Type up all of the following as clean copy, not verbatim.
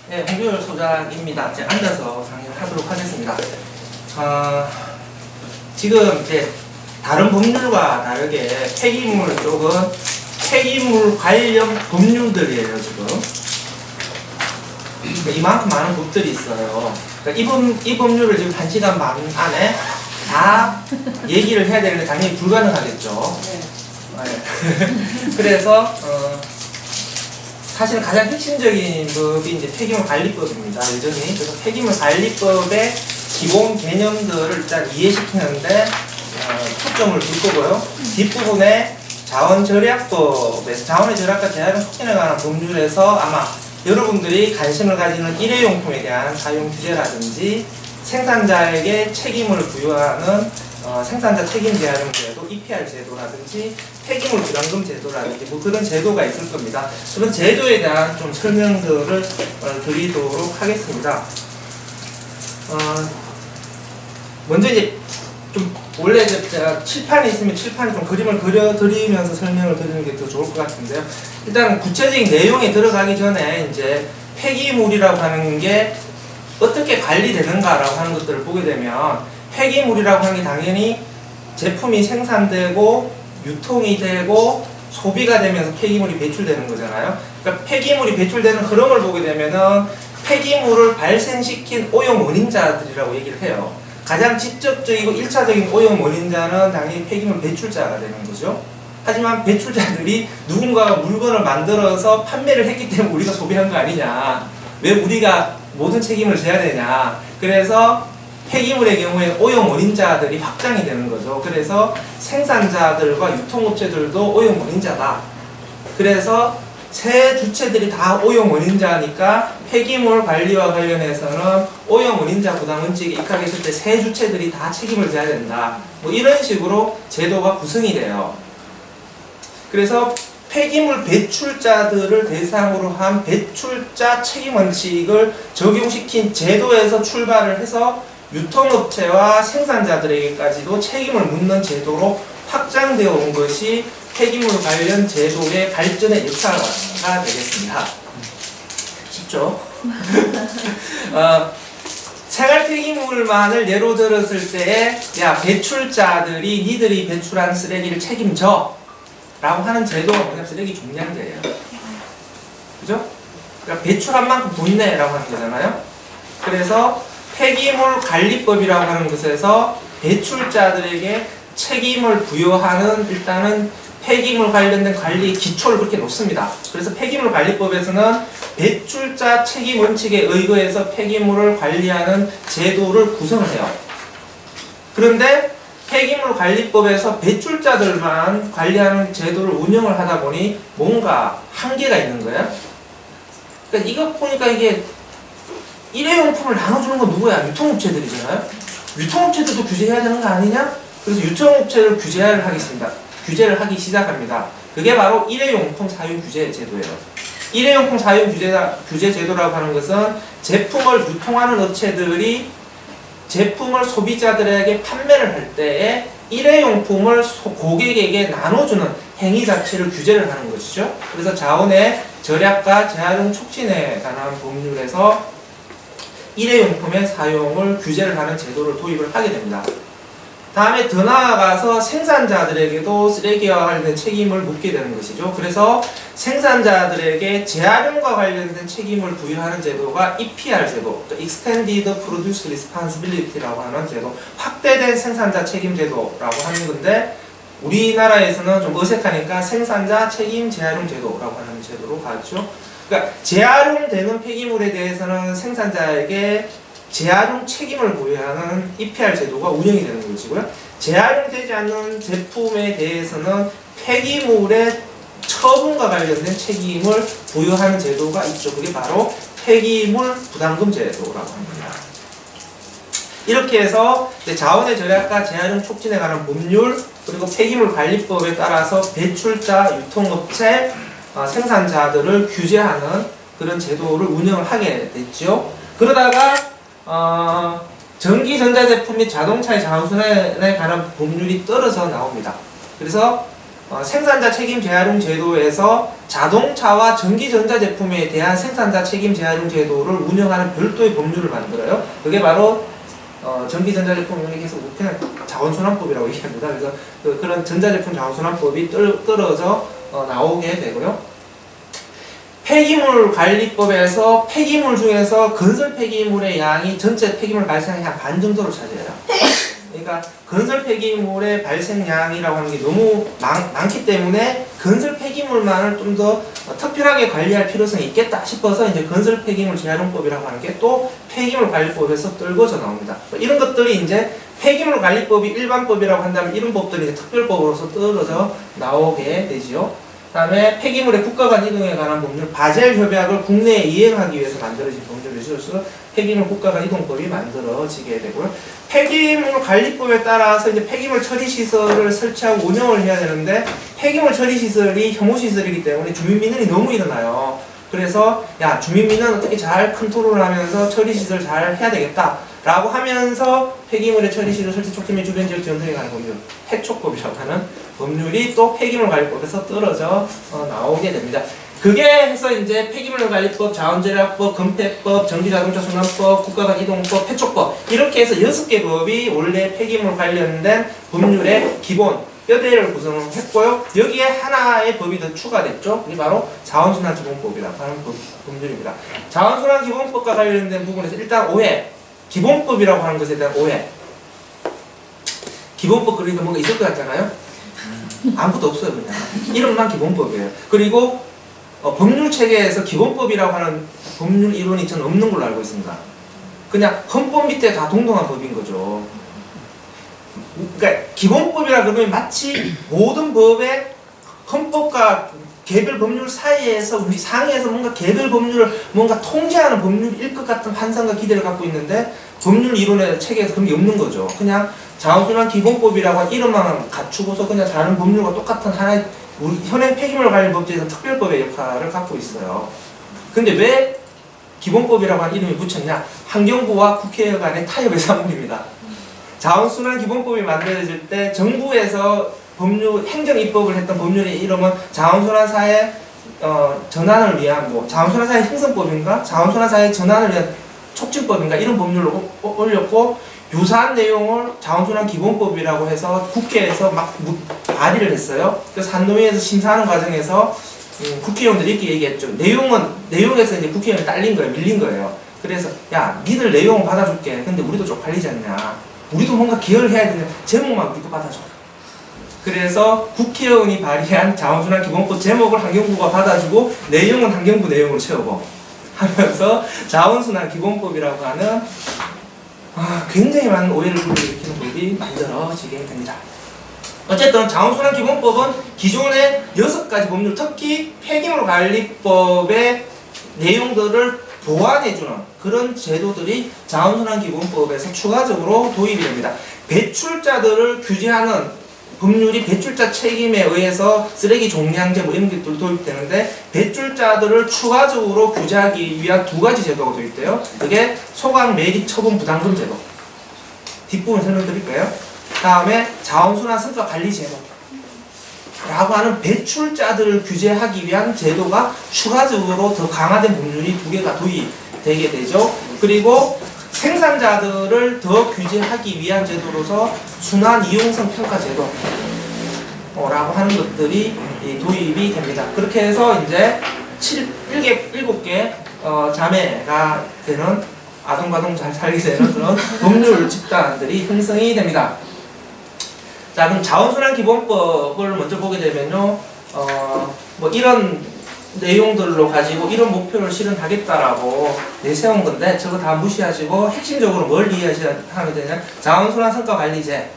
네, 홍준열 소장입니다. 이제 앉아서 강의하도록 하겠습니다. 지금 이제 다른 법률과 다르게 폐기물 쪽은 폐기물 관련 법률들이에요, 지금. 그러니까 이만큼 많은 법들이 있어요. 그러니까 이 법률을 지금 1시간 반 안에 다 얘기를 해야 되는데 당연히 불가능하겠죠. 네. 그래서 사실 가장 핵심적인 법이 이제 폐기물 관리법입니다. 여전히. 그래서 폐기물 관리법의 기본 개념들을 일단 이해시키는데 초점을 둘 거고요. 뒷부분에 자원절약법에서 자원의 절약과 재활용 촉진에 관한 법률에서 아마 여러분들이 관심을 가지는 일회용품에 대한 사용 규제라든지 생산자에게 책임을 부여하는 생산자 책임 재활용 제도, EPR 제도라든지 폐기물 부담금 제도라든지 뭐 그런 제도가 있을 겁니다. 그런 제도에 대한 좀 설명들을 드리도록 하겠습니다. 먼저 이제 좀 원래 제가 칠판이 있으면 칠판에 좀 그림을 그려드리면서 설명을 드리는 게 더 좋을 것 같은데요. 일단 구체적인 내용에 들어가기 전에 이제 폐기물이라고 하는 게 어떻게 관리되는가라고 하는 것들을 보게 되면 폐기물이라고 하는 게 당연히 제품이 생산되고 유통이 되고 소비가 되면서 폐기물이 배출되는 거잖아요. 그러니까 폐기물이 배출되는 흐름을 보게 되면은 폐기물을 발생시킨 오염 원인자들이라고 얘기를 해요. 가장 직접적이고 1차적인 오염 원인자는 당연히 폐기물 배출자가 되는 거죠. 하지만 배출자들이 누군가가 물건을 만들어서 판매를 했기 때문에 우리가 소비한 거 아니냐. 왜 우리가 모든 책임을 져야 되냐. 그래서 폐기물의 경우에 오염 원인자들이 확장이 되는 거죠. 그래서 생산자들과 유통업체들도 오염 원인자다. 그래서 세 주체들이 다 오염 원인자니까 폐기물 관리와 관련해서는 오염 원인자 부담 원칙에 입각했을 때 세 주체들이 다 책임을 져야 된다. 뭐 이런 식으로 제도가 구성이 돼요. 그래서 폐기물 배출자들을 대상으로 한 배출자 책임 원칙을 적용시킨 제도에서 출발을 해서 유통업체와 생산자들에게까지도 책임을 묻는 제도로 확장되어 온 것이 폐기물 관련 제도의 발전의 역사가 되겠습니다. 쉽죠? 생활 폐기물만을 예로 들었을 때에 야 배출자들이 니들이 배출한 쓰레기를 책임져 라고 하는 제도가 뭐냐면 쓰레기 종량제예요. 그죠? 그러니까 배출한 만큼 돈 내라고 하는 거잖아요. 그래서 폐기물 관리법이라고 하는 것에서 배출자들에게 책임을 부여하는 일단은 폐기물 관련된 관리 기초를 그렇게 놓습니다. 그래서 폐기물 관리법에서는 배출자 책임 원칙에 의거해서 폐기물을 관리하는 제도를 구성을 해요. 그런데 폐기물 관리법에서 배출자들만 관리하는 제도를 운영을 하다 보니 뭔가 한계가 있는 거예요. 그러니까 이거 보니까 이게 일회용품을 나눠주는 건 누구야? 유통업체들이잖아요. 유통업체들도 규제해야 되는 거 아니냐? 그래서 유통업체를 규제를 하기 시작합니다. 그게 바로 일회용품 사용 규제 제도예요. 일회용품 사용 규제 제도라고 하는 것은 제품을 유통하는 업체들이 제품을 소비자들에게 판매를 할 때에 일회용품을 고객에게 나눠주는 행위 자체를 규제를 하는 것이죠. 그래서 자원의 절약과 재활용 촉진에 관한 법률에서 일회용품의 사용을 규제를 하는 제도를 도입을 하게 됩니다. 다음에 더 나아가서 생산자들에게도 쓰레기와 관련된 책임을 묻게 되는 것이죠. 그래서 생산자들에게 재활용과 관련된 책임을 부여하는 제도가 EPR 제도, Extended Producer Responsibility라고 하는 제도, 확대된 생산자 책임 제도라고 하는 건데 우리나라에서는 좀 어색하니까 생산자 책임 재활용 제도라고 하는 제도로 가죠. 그러니까 재활용되는 폐기물에 대해서는 생산자에게 재활용 책임을 부여하는 EPR 제도가 운영이 되는 것이고요. 재활용되지 않는 제품에 대해서는 폐기물의 처분과 관련된 책임을 부여하는 제도가 있죠. 그게 바로 폐기물 부담금 제도라고 합니다. 이렇게 해서 자원의 절약과 재활용 촉진에 관한 법률 그리고 폐기물 관리법에 따라서 배출자, 유통업체, 생산자들을 규제하는 그런 제도를 운영을 하게 됐죠. 그러다가 전기 전자제품 및 자동차의 자원순환에 관한 법률이 떨어져 나옵니다. 그래서 생산자 책임 재활용 제도에서 자동차와 전기전자 제품에 대한 생산자 책임 재활용 제도를 운영하는 별도의 법률을 만들어요. 그게 바로 전기전자 제품에 계속 그냥 자원순환법이라고 얘기합니다. 그래서 그런 전자제품 자원순환법이 떨어져 나오게 되고요. 폐기물 관리법에서 폐기물 중에서 건설 폐기물의 양이 전체 폐기물 발생의 한 반 정도를 차지해요. 그러니까 건설 폐기물의 발생량이라고 하는 게 너무 많기 때문에 건설 폐기물만을 좀 더 특별하게 관리할 필요성이 있겠다 싶어서 이제 건설 폐기물 재활용법이라고 하는 게 또 폐기물 관리법에서 떨궈져 나옵니다. 이런 것들이 이제 폐기물 관리법이 일반법이라고 한다면 이런 법들이 이제 특별법으로서 떨어져 나오게 되지요. 다음에 폐기물의 국가 간 이동에 관한 법률, 바젤 협약을 국내에 이행하기 위해서 만들어진 법률이죠. 폐기물 국가 간 이동법이 만들어지게 되고요. 폐기물 관리법에 따라서 이제 폐기물 처리 시설을 설치하고 운영을 해야 되는데 폐기물 처리 시설이 혐오 시설이기 때문에 주민 민원이 너무 일어나요. 그래서 야, 주민 민원 어떻게 잘 컨트롤하면서 처리 시설 잘 해야 되겠다. 라고 하면서 폐기물의 처리 시설 설치 촉진 및 주변 지역 지원 등에 관한 법률, 폐촉법이라고 하는 법률이 또 폐기물 관리법에서 떨어져 나오게 됩니다. 그게 해서 이제 폐기물 관리법, 자원절약법, 금폐법, 전기자동차 순환법, 국가간 이동법, 폐촉법 이렇게 해서 6개 법이 원래 폐기물 관련된 법률의 기본 뼈대를 구성했고요. 여기에 하나의 법이 더 추가됐죠. 이게 바로 자원순환기본법이라고 하는 법률입니다. 자원순환기본법과 관련된 부분에서 일단 오해, 기본법이라고 하는 것에 대한 오해. 기본법 그러니까 뭔가 있을 것 같잖아요. 아무것도 없어요. 그냥 이름만 기본법이에요. 그리고 법률 체계에서 기본법이라고 하는 법률 이론이 저는 없는 걸로 알고 있습니다. 그냥 헌법 밑에 다 동등한 법인 거죠. 그러니까 기본법이라 그러면 마치 모든 법의 헌법과 개별 법률 사이에서 우리 상위에서 뭔가 개별 법률을 뭔가 통제하는 법률일 것 같은 환상과 기대를 갖고 있는데 법률 이론의 체계에서 그런 게 없는 거죠. 그냥 자원순환 기본법이라고 한 이름만 갖추고서 그냥 다른 법률과 똑같은 하나의 우리 현행 폐기물 관련 법제에서는 특별법의 역할을 갖고 있어요. 근데 왜 기본법이라고 한 이름이 붙였냐? 환경부와 국회 간의 타협의産物입니다. 자원순환 기본법이 만들어질 때 정부에서 법률 행정 입법을 했던 법률의 이름은 자원순환 사회 전환을 위한 자원순환 사회 형성법인가 자원순환 사회 전환을 위한 촉진법인가 이런 법률로 올렸고 유사한 내용을 자원순환 기본법이라고 해서 국회에서 막 발의를 했어요. 그래서 한노위에서 심사하는 과정에서 국회의원들이 이렇게 얘기했죠. 내용에서 이제 국회의원이 딸린 거예요, 밀린 거예요. 그래서 야, 니들 내용은 받아줄게. 근데 우리도 쪽팔리지 않냐? 우리도 뭔가 기여를 해야 되냐? 제목만 우리도 받아줘. 그래서 국회의원이 발의한 자원순환 기본법 제목을 환경부가 받아주고 내용은 환경부 내용으로 채우고 하면서 자원순환 기본법이라고 하는 굉장히 많은 오해를 불러일으키는 법이 만들어지게 됩니다. 어쨌든 자원순환 기본법은 기존의 6가지 법률, 특히 폐기물 관리법의 내용들을 보완해주는 그런 제도들이 자원순환 기본법에서 추가적으로 도입이 됩니다. 배출자들을 규제하는 법률이 배출자 책임에 의해서 쓰레기 종량제 이런 것들 도입되는데 배출자들을 추가적으로 규제하기 위한 2가지 제도가 도입돼요. 그게 소각 매립 처분 부담금 제도. 뒷부분 설명드릴까요? 다음에 자원순환 성과 관리 제도. 라고 하는 배출자들을 규제하기 위한 제도가 추가적으로 더 강화된 법률이 2개가 도입되게 되죠. 그리고 생산자들을 더 규제하기 위한 제도로서 순환 이용성 평가 제도 라고 하는 것들이 도입이 됩니다. 그렇게 해서 이제 7개 자매가 되는 아동바동 잘 살게 되는 그런 법률 집단들이 형성이 됩니다. 자, 그럼 자원순환 기본법을 먼저 보게 되면요, 이런 내용들로 가지고 이런 목표를 실현하겠다라고 내세운 건데 저거 다 무시하시고 핵심적으로 뭘 이해하면 되냐? 자원순환 성과관리제,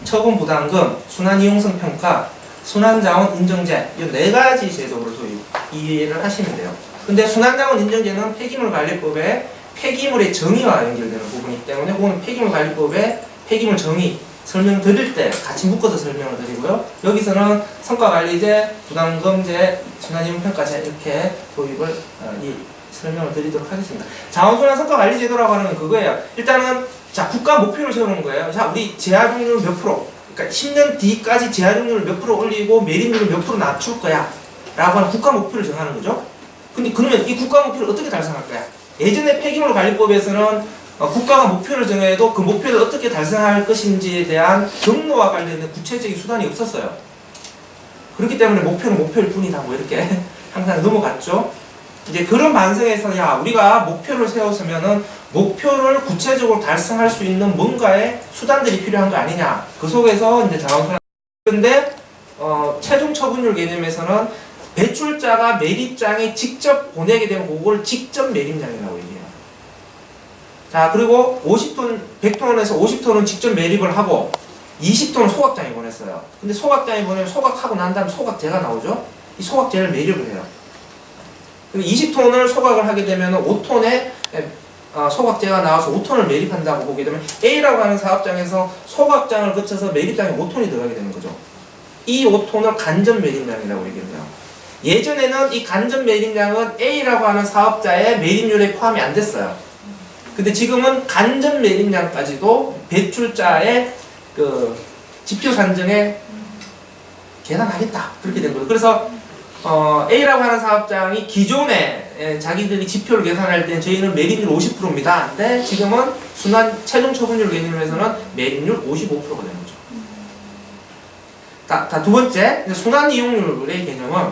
처분부담금, 순환이용성 평가, 순환자원 인정제 이 4가지 제도를 이해를 하시면 돼요. 근데 순환자원 인정제는 폐기물관리법의 폐기물의 정의와 연결되는 부분이기 때문에 그거는 폐기물관리법의 폐기물 정의 설명 드릴 때 같이 묶어서 설명을 드리고요. 여기서는 성과관리제, 부담금제, 순환이용평가제 이렇게 도입을 설명을 드리도록 하겠습니다. 자원순환 성과관리제도라고 하는 건 그거예요. 일단은 자 국가 목표를 세우는 거예요. 자 우리 재활용률 몇 프로, 그러니까 10년 뒤까지 재활용률을 몇 프로 올리고 매립률을 몇 프로 낮출 거야 라고 하는 국가 목표를 정하는 거죠. 근데 그러면 이 국가 목표를 어떻게 달성할 거야? 예전에 폐기물 관리법에서는 국가가 목표를 정해도 그 목표를 어떻게 달성할 것인지에 대한 경로와 관련된 구체적인 수단이 없었어요. 그렇기 때문에 목표는 목표일 뿐이다 뭐 이렇게 항상 넘어갔죠. 이제 그런 반성에서 야 우리가 목표를 세웠으면은 목표를 구체적으로 달성할 수 있는 뭔가의 수단들이 필요한 거 아니냐. 그 속에서 이제 자원순환. 근데 최종 처분율 개념에서는 배출자가 매립장에 직접 보내게 되면 그걸 직접 매립량이라고 얘기해요. 자 그리고 50톤, 100톤에서 50톤은 직접 매립을 하고 20톤은 소각장에 보냈어요. 근데 소각장에 보내면 소각하고 난 다음에 소각제가 나오죠. 이 소각제를 매립을 해요. 20톤을 소각을 하게 되면 5톤의 소각제가 나와서 5톤을 매립한다고 보게 되면 A라고 하는 사업장에서 소각장을 거쳐서 매립장에 5톤이 들어가게 되는 거죠. 이 5톤을 간접 매립량이라고 얘기해요. 예전에는 이 간접 매립량은 A라고 하는 사업자의 매립률에 포함이 안 됐어요. 근데 지금은 간접 매립량까지도 배출자의 그 지표 산정에 계산하겠다 그렇게 된 거예요. 그래서 A라고 하는 사업장이 기존에 자기들이 지표를 계산할 때 저희는 매립률 50%입니다. 근데 지금은 순환 최종 처분율 개념에서는 매립률 55%가 되는 거죠. 두 번째 순환 이용률의 개념은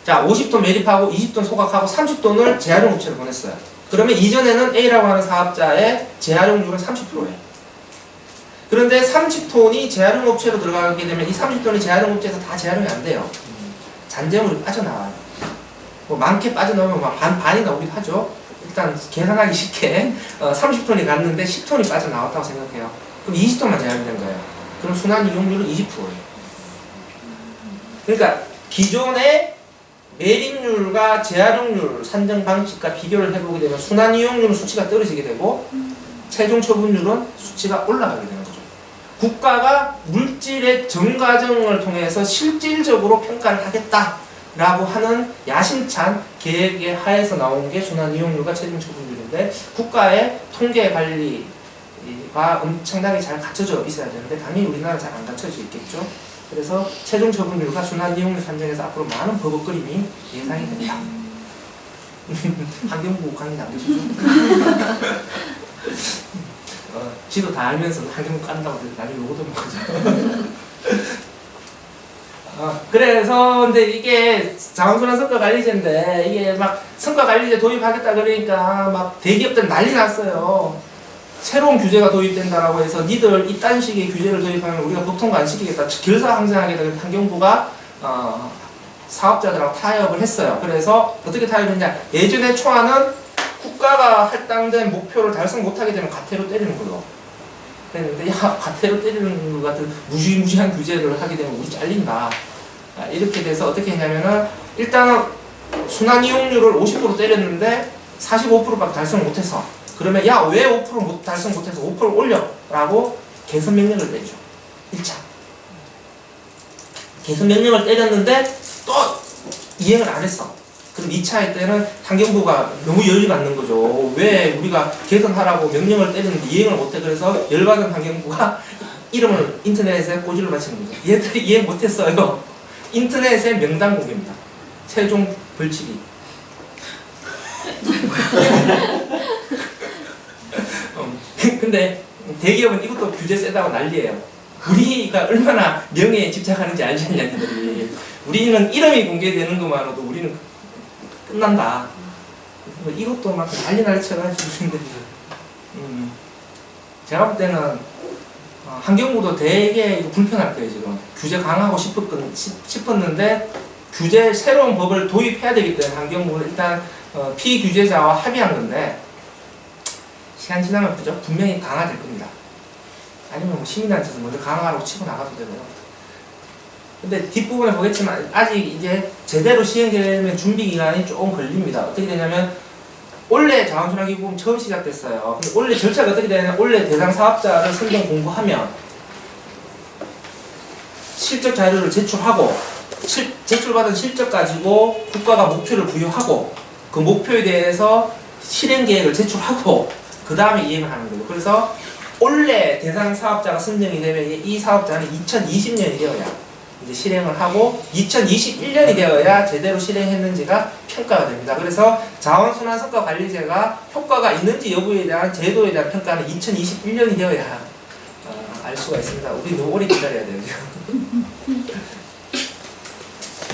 자 50톤 매립하고 20톤 소각하고 30톤을 재활용 업체로 보냈어요. 그러면 이전에는 A라고 하는 사업자의 재활용률은 30%예요. 그런데 30톤이 재활용 업체로 들어가게 되면 이 30톤이 재활용 업체에서 다 재활용이 안 돼요. 잔재물이 빠져나와요. 뭐 많게 빠져나오면 막 반이 나오기도 하죠. 일단 계산하기 쉽게 30톤이 갔는데 10톤이 빠져나왔다고 생각해요. 그럼 20톤만 재활용된 거예요. 그럼 순환 이용률은 20%예요. 그러니까 기존의 매립률과 재활용률 산정 방식과 비교를 해보게 되면 순환 이용률은 수치가 떨어지게 되고 최종 처분율은 수치가 올라가게 되는 거죠. 국가가 물질의 정과정을 통해서 실질적으로 평가를 하겠다라고 하는 야심찬 계획의 하에서 나온 게 순환 이용률과 최종 처분율인데 국가의 통계 관리가 엄청나게 잘 갖춰져 있어야 되는데 당연히 우리나라 잘 안 갖춰져 있겠죠. 그래서 최종 처분율과 순환 이용률 산정에서 앞으로 많은 버벅거림이 예상이 됩니다. 환경부 강의 남겨주죠. 지도 다 알면서 환경부 깐다고 나중에 요거도 먹죠. 그래서 근데 이게 자원순환 성과관리제인데 이게 막 성과관리제 도입하겠다 그러니까 막 대기업들 난리 났어요. 새로운 규제가 도입된다라고 해서 니들 이딴 식의 규제를 도입하면 우리가 법 통과 안 시키겠다. 결사항생하게 되면 환경부가 사업자들하고 타협을 했어요. 그래서 어떻게 타협했냐? 예전에 초안은 국가가 할당된 목표를 달성 못하게 되면 가태로 때리는 걸로 했는데 야 가태로 때리는 것 같은 무시무시한 규제를 하게 되면 우리 잘린다. 이렇게 돼서 어떻게 했냐면은 일단은 순환 이용률을 50% 때렸는데 45%밖에 달성 못해서 그러면 야 왜 5% 달성 못해서 5% 올려 라고 개선 명령을 내리죠. 1차 개선 명령을 때렸는데 또 이행을 안 했어. 그럼 2차 때는 환경부가 너무 열받는 거죠. 왜 우리가 개선하라고 명령을 때리는데 이행을 못해. 그래서 열받은 환경부가 이름을 인터넷에 꼬지를 바치는 거죠. 얘들이 이행 못했어요. 인터넷에 명단 공개입니다. 최종 벌칙이. 근데 대기업은 이것도 규제 세다고 난리예요. 우리가 얼마나 명예에 집착하는지 알지 않냐 니들이. 우리는 이름이 공개되는 것만으로도 우리는 끝난다. 이것도 막 난리 쳐가지고 제가 볼 때는 환경부도 되게 이거 불편할 거예요. 지금 규제 강화하고 싶었는데 규제 새로운 법을 도입해야 되기 때문에 환경부는 일단 피규제자와 합의한 건데 시간 지나면 그죠? 분명히 강화될 겁니다. 아니면 뭐 시민단체에서 먼저 강화하라고 치고 나가도 되고요. 근데 뒷부분에 보겠지만 아직 이제 제대로 시행되려면 준비 기간이 조금 걸립니다. 어떻게 되냐면 원래 자원순환기금은 처음 시작됐어요. 근데 원래 절차가 어떻게 되냐면 원래 대상 사업자를 선정 공고하면 실적 자료를 제출하고 제출받은 실적 가지고 국가가 목표를 부여하고 그 목표에 대해서 실행 계획을 제출하고 그 다음에 이행을 하는 거예요. 그래서 원래 대상 사업자가 선정이 되면 이 사업자는 2020년이 되어야 이제 실행을 하고 2021년이 되어야 제대로 실행했는지가 평가가 됩니다. 그래서 자원순환성과관리제가 효과가 있는지 여부에 대한 제도에 대한 평가는 2021년이 되어야 알 수가 있습니다. 우리 너무 오래 기다려야 돼요.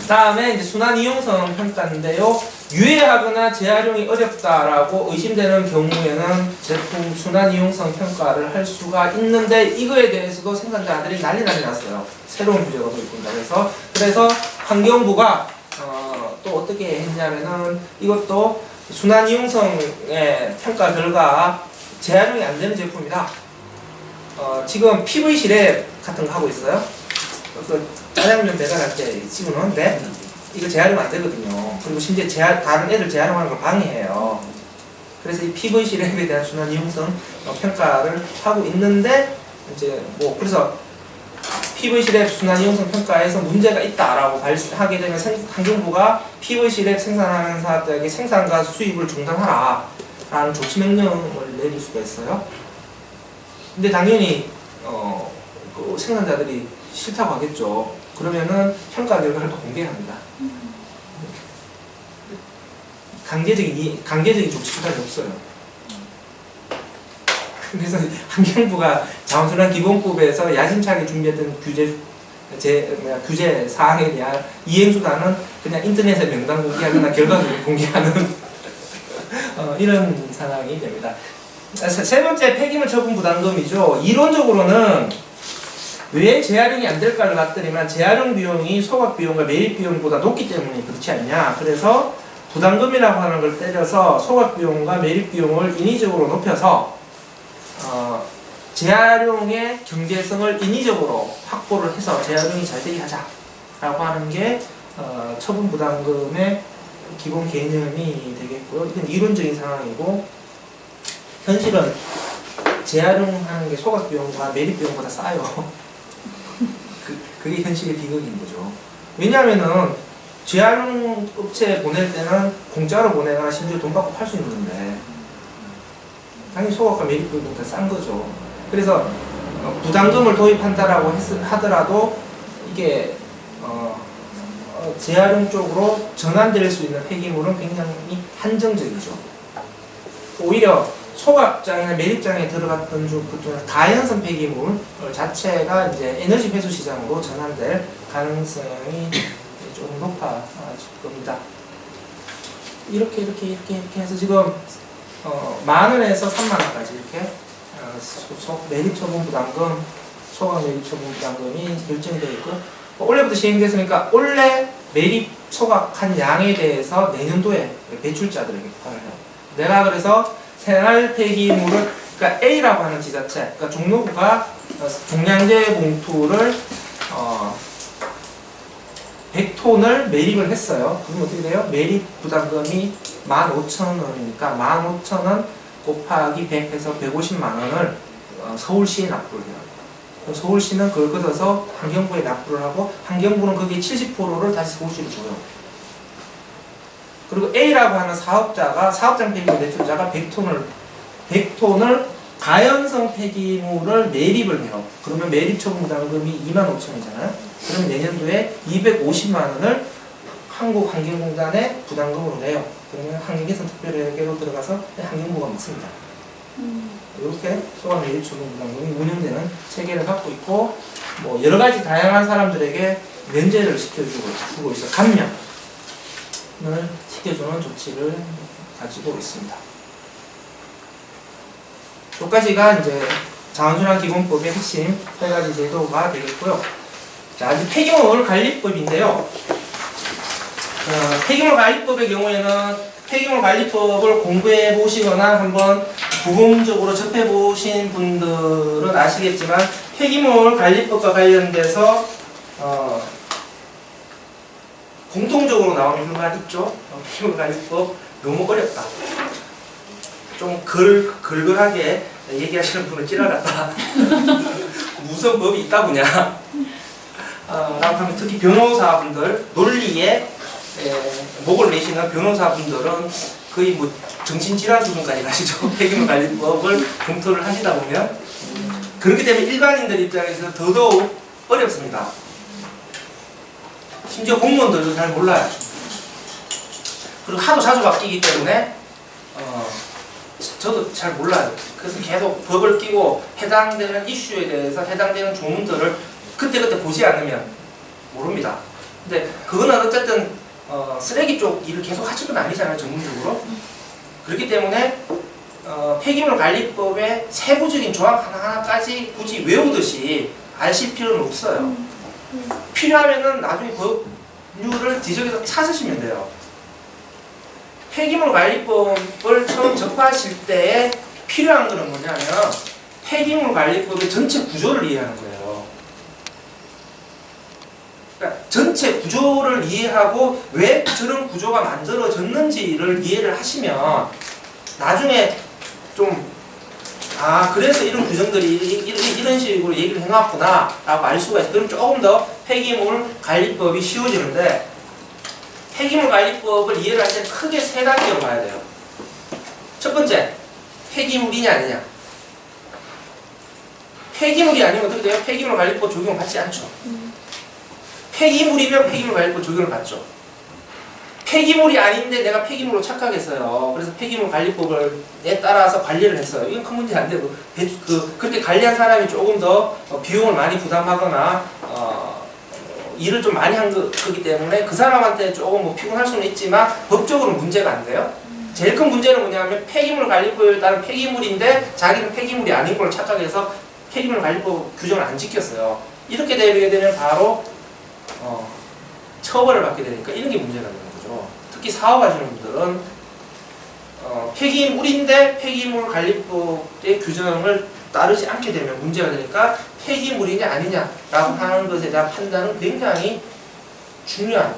다음에 이제 순환 이용성 평가인데요. 유해하거나 재활용이 어렵다라고 의심되는 경우에는 제품 순환 이용성 평가를 할 수가 있는데 이거에 대해서도 생산자들이 난리 났어요. 새로운 규제가 도입된다. 그래서 환경부가 또 어떻게 했냐면은 이것도 순환 이용성의 평가 결과 재활용이 안 되는 제품이다. 지금 PVC 랩 같은 거 하고 있어요. 그 짜장면 배달할 때 찍어놓는데 이거 재활용 안 되거든요. 그리고 심지어 다른 애들 재활용하는 걸 방해해요. 그래서 이 PVC 랩에 대한 순환 이용성 평가를 하고 있는데 이제 뭐 그래서 PVC 랩 순환 이용성 평가에서 문제가 있다라고 발하게 되면 환경부가 PVC 랩 생산하는 사업자에게 생산과 수입을 중단하라 라는 조치 명령을 내릴 수가 있어요. 근데 당연히 그 생산자들이 싫다고 하겠죠. 그러면은 평가 결과를 또 공개합니다. 강제적인 조치 수단이 없어요. 그래서 환경부가 자원순환 기본법에서 야심차게 준비했던 규제 사항에 대한 이행 수단은 그냥 인터넷에 명단 공개하거나 결과를 공개하는 이런 상황이 됩니다. 세 번째 폐기물 처분 부담금이죠. 이론적으로는 왜 재활용이 안 될까를 봤더니만 재활용 비용이 소각 비용과 매립 비용보다 높기 때문에 그렇지 않냐. 그래서 부담금이라고 하는 걸 때려서 소각 비용과 매립 비용을 인위적으로 높여서 재활용의 경제성을 인위적으로 확보를 해서 재활용이 잘 되게 하자라고 하는 게 처분 부담금의 기본 개념이 되겠고요. 이건 이론적인 상황이고 현실은 재활용하는 게 소각 비용과 매립 비용보다 싸요. 그게 현실의 비극인 거죠. 왜냐하면은 재활용 업체에 보낼 때는 공짜로 보내거나 심지어 돈 받고 팔 수 있는데 당연히 소각과 매립 비용은 더 싼 거죠. 그래서 부담금을 도입한다라고 하더라도 이게 재활용 쪽으로 전환될 수 있는 폐기물은 굉장히 한정적이죠. 오히려 소각장이나 매립장에 들어갔던 그 가연성 폐기물 자체가 이제 에너지 회수 시장으로 전환될 가능성이 좀 높아질 겁니다. 이렇게 해서 지금 10,000원에서 30,000원까지 이렇게 매립 처분 부담금, 소각 매립 처분 부담금이 결정이 되어 있고 올해부터 시행됐으니까 올해 매립 소각한 양에 대해서 내년도에 배출자들에게 부과를 해요. 내가 그래서 생활 폐기물을 그러니까 A라고 하는 지자체, 그러니까 종로구가 종량제 봉투를 100톤을 매립을 했어요. 그럼 어떻게 돼요? 매립 부담금이 15,000원이니까 15,000원 곱하기 100 해서 150만 원을 서울시에 납부를 해요. 그럼 서울시는 그걸 걷어서 환경부에 납부를 하고 환경부는 거기에 70%를 다시 서울시로 줘요. 그리고 A라고 하는 사업장 폐기물 매출자가 100톤을 가연성 폐기물을 매립을 해요. 그러면 매립 처분 부담금이 25,000원이잖아요. 그러면 내년도에 250만 원을 한국환경공단에 부담금으로 내요. 그러면 환경개선 특별회계로 들어가서 환경부가 먹습니다. 이렇게 소각 매립 처분 부담금이 운영되는 체계를 갖고 있고 뭐 여러 가지 다양한 사람들에게 면제를 시켜주고 있어. 감면을 시켜주는 조치를 가지고 있습니다. 여기까지가 이제 자원순환 기본법의 핵심 8가지 제도가 되겠고요. 자, 이제 폐기물 관리법인데요. 폐기물 관리법의 경우에는 폐기물 관리법을 공부해 보시거나 한번 부분적으로 접해 보신 분들은 아시겠지만 폐기물 관리법과 관련돼서 공통적으로 나오는 불만 있죠. 폐기물 관리법 너무 어렵다. 좀 걸걸하게 얘기하시는 분은 찌라갔다. 무슨 법이 있다 보냐. 라고 하면 특히 변호사분들, 논리에 목을 내시는 변호사분들은 거의 뭐 정신질환 수준까지 가시죠. 폐기물 관리법을 검토를 하시다 보면. 그렇기 때문에 일반인들 입장에서 더더욱 어렵습니다. 심지어 공무원들도 잘 몰라요. 그리고 하도 자주 바뀌기 때문에 저도 잘 몰라요. 그래서 계속 법을 끼고 해당되는 이슈에 대해서 해당되는 조문들을 그때그때 보지 않으면 모릅니다. 근데 그거는 어쨌든 쓰레기 쪽 일을 계속 하실 건 아니잖아요, 전문적으로. 그렇기 때문에 폐기물 관리법의 세부적인 조항 하나하나까지 굳이 외우듯이 아실 필요는 없어요. 필요하면은 나중에 법률을 지적해서 찾으시면 돼요. 폐기물 관리법을 처음 접하실 때에 필요한 것은 뭐냐면 폐기물 관리법의 전체 구조를 이해하는 거예요. 그러니까 전체 구조를 이해하고 왜 저런 구조가 만들어졌는지를 이해를 하시면 나중에 좀 그래서 이런 규정들이 이런 식으로 얘기를 해놨구나 라고 알 수가 있어요. 그럼 조금 더 폐기물 관리법이 쉬워지는데 폐기물 관리법을 이해를 할 때 크게 세 단계로 봐야 돼요. 첫 번째, 폐기물이냐 아니냐. 폐기물이 아니면 어떻게 돼요? 폐기물 관리법 적용을 받지 않죠. 폐기물이면 폐기물 관리법 적용을 받죠. 폐기물이 아닌데 내가 폐기물로 착각했어요. 그래서 폐기물 관리법에 따라서 관리를 했어요. 이건 큰 문제 안 되고 그렇게 관리한 사람이 조금 더 비용을 많이 부담하거나 일을 좀 많이 한 거기 때문에 그 사람한테 조금 뭐 피곤할 수는 있지만 법적으로 문제가 안 돼요. 제일 큰 문제는 뭐냐면 폐기물 관리법에 따른 폐기물인데 자기는 폐기물이 아닌 걸 착각해서 폐기물 관리법 규정을 안 지켰어요. 이렇게 되게 되면 바로 처벌을 받게 되니까 이런 게 문제가 되는 거죠. 특히 사업하시는 분들은 폐기물인데 폐기물 관리법의 규정을 따르지 않게 되면 문제가 되니까 폐기물이냐 아니냐라고 하는 것에 대한 판단은 굉장히 중요한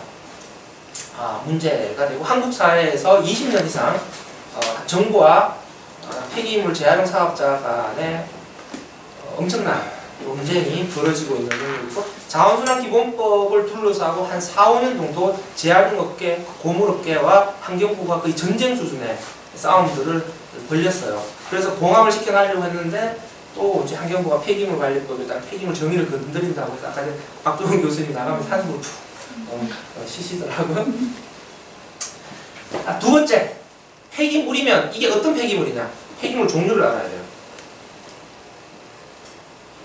문제가 되고 한국 사회에서 20년 이상 정부와 폐기물 재활용 사업자 간에 엄청난 논쟁이 벌어지고 있는 중이고 자원순환기본법을 둘러싸고 한 4, 5년 정도 재활용업계, 고물업계와 환경부가 거의 전쟁 수준의 싸움들을 벌렸어요. 그래서 봉합을 시켜가려고 했는데 또 이제 환경부가 폐기물 관리법에 따라 폐기물 정의를 건드린다고 해서 아까 박종훈 교수님이 나가면서 한숨을 푹 쉬시더라고요. 두 번째, 폐기물이면 이게 어떤 폐기물이냐? 폐기물 종류를 알아야 돼요.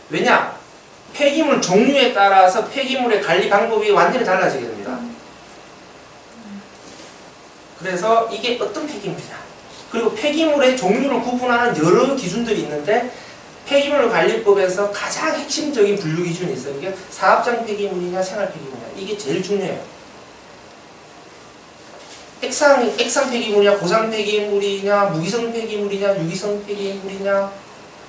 왜냐? 폐기물 종류에 따라서 폐기물의 관리 방법이 완전히 달라지게 됩니다. 그래서 이게 어떤 폐기물이냐? 그리고 폐기물의 종류를 구분하는 여러 기준들이 있는데 폐기물 관리법에서 가장 핵심적인 분류 기준이 있어요. 이게 사업장 폐기물이냐 생활 폐기물이냐 이게 제일 중요해요. 액상 폐기물이냐 고상 폐기물이냐 무기성 폐기물이냐 유기성 폐기물이냐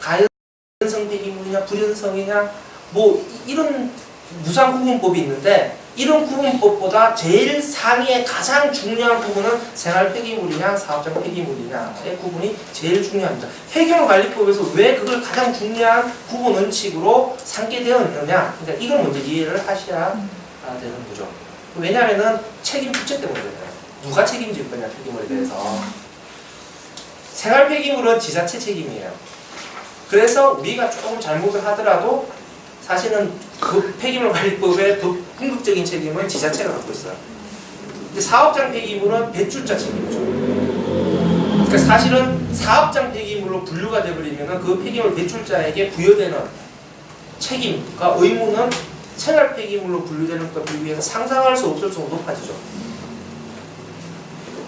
가연성 폐기물이냐 불연성이냐 뭐 이런 무상 구분법이 있는데 이런 구분법보다 제일 상위의 가장 중요한 부분은 생활 폐기물이냐 사업장 폐기물이냐의 구분이 제일 중요합니다. 폐기물 관리법에서 왜 그걸 가장 중요한 구분 원칙으로 삼게 되었느냐, 그러니까 이걸 먼저 이해를 하셔야 되는 거죠. 왜냐하면은 책임 부채 때문에 그래요. 누가 책임질 거냐 폐기물에 대해서. 생활 폐기물은 지자체 책임이에요. 그래서 우리가 조금 잘못을 하더라도 사실은 그 폐기물 관리법의 궁극적인 책임은 지자체가 갖고 있어요. 근데 사업장 폐기물은 배출자 책임이죠. 그러니까 사실은 사업장 폐기물로 분류가 되어버리면 그 폐기물 배출자에게 부여되는 책임과 의무는 생활 폐기물로 분류되는 것에 비해서 상상할 수 없을 정도로 높아지죠.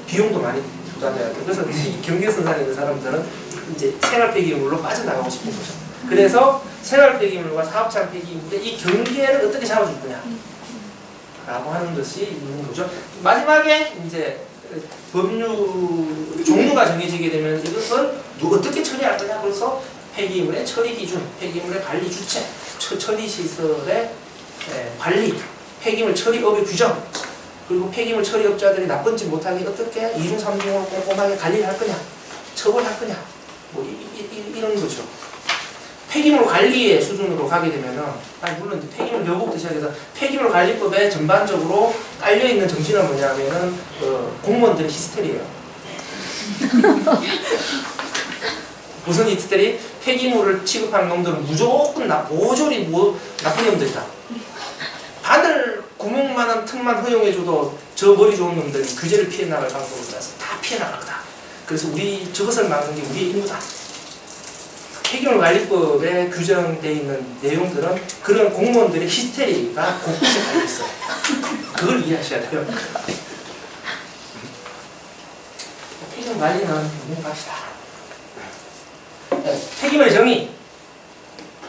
비용도 많이 부담해야 돼요. 그래서 이 경계선상에 있는 사람들은 이제 생활 폐기물로 빠져나가고 싶은 거죠. 그래서 생활 폐기물과 사업장 폐기물의 이 경계를 어떻게 잡아줄 거냐 라고 하는 것이 있는 거죠. 마지막에 이제 법률 종류가 정해지게 되면 이것을 어떻게 처리할 거냐. 그래서 폐기물의 처리 기준, 폐기물의 관리 주체, 처리 시설의 관리, 폐기물 처리업의 규정, 그리고 폐기물 처리업자들이 나쁜 짓 못하게 어떻게 2중 3중으로 꼼꼼하게 관리를 할 거냐, 처벌할 거냐, 뭐 이런 거죠. 폐기물 관리의 수준으로 가게 되면은, 물론 폐기물 여부부터 시작해서 폐기물 관리법에 전반적으로 깔려있는 정신은 뭐냐면은, 공무원들의 히스테리예요. 무슨 히스테리? 폐기물을 취급하는 놈들은 무조건 모조리 나쁜 놈들이다. 바늘 구멍 조그마한 틈만 허용해줘도 저 머리 좋은 놈들은 규제를 피해 나갈 방법으로 해서 다 피해 나갈 거다. 그래서 저것을 막는 게 우리의 임무다. 폐기물관리법에 규정되어 있는 내용들은 그런 공무원들의 히스테리가 곳곳에 달려있어요. 그걸 이해하셔야 돼요. 폐기물관리는 넘어갑시다. 폐기물 정의.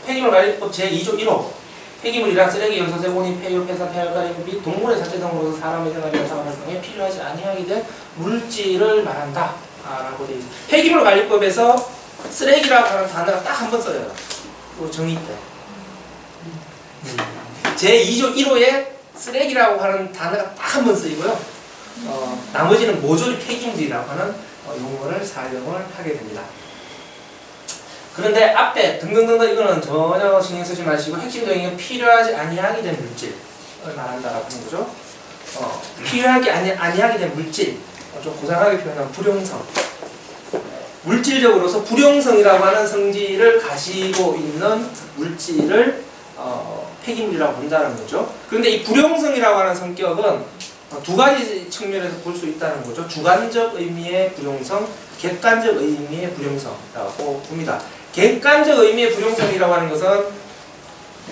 폐기물관리법 제2조 1호. 폐기물이란 쓰레기, 연소재, 혼이, 폐유, 폐사, 폐활가림 및 동물의 자체 등으로서 사람의 생활이나 사물 활동에 필요하지 아니하게 된 물질을 말한다. 라고 되어 있습니다. 폐기물관리법에서 쓰레기라고 하는 단어가 딱 한 번 써요. 그 정의 때. 제2조 1호에 쓰레기라고 하는 단어가 딱 한 번 쓰이고요. 나머지는 모조리 폐기물이라고 하는 용어를 사용을 하게 됩니다. 그런데 앞에 등등등등 이거는 전혀 신경 쓰지 마시고 핵심 정의는 필요하지 아니하게 된 물질을 말한다라고 하는 거죠. 필요하게 아니하게 된 물질, 좀 고상하게 표현하면 불용성. 물질적으로서 불용성이라고 하는 성질을 가지고 있는 물질을 폐기물이라고 본다는 거죠. 그런데 이 불용성이라고 하는 성격은 두 가지 측면에서 볼 수 있다는 거죠. 주관적 의미의 불용성, 객관적 의미의 불용성이라고 봅니다. 객관적 의미의 불용성이라고 하는 것은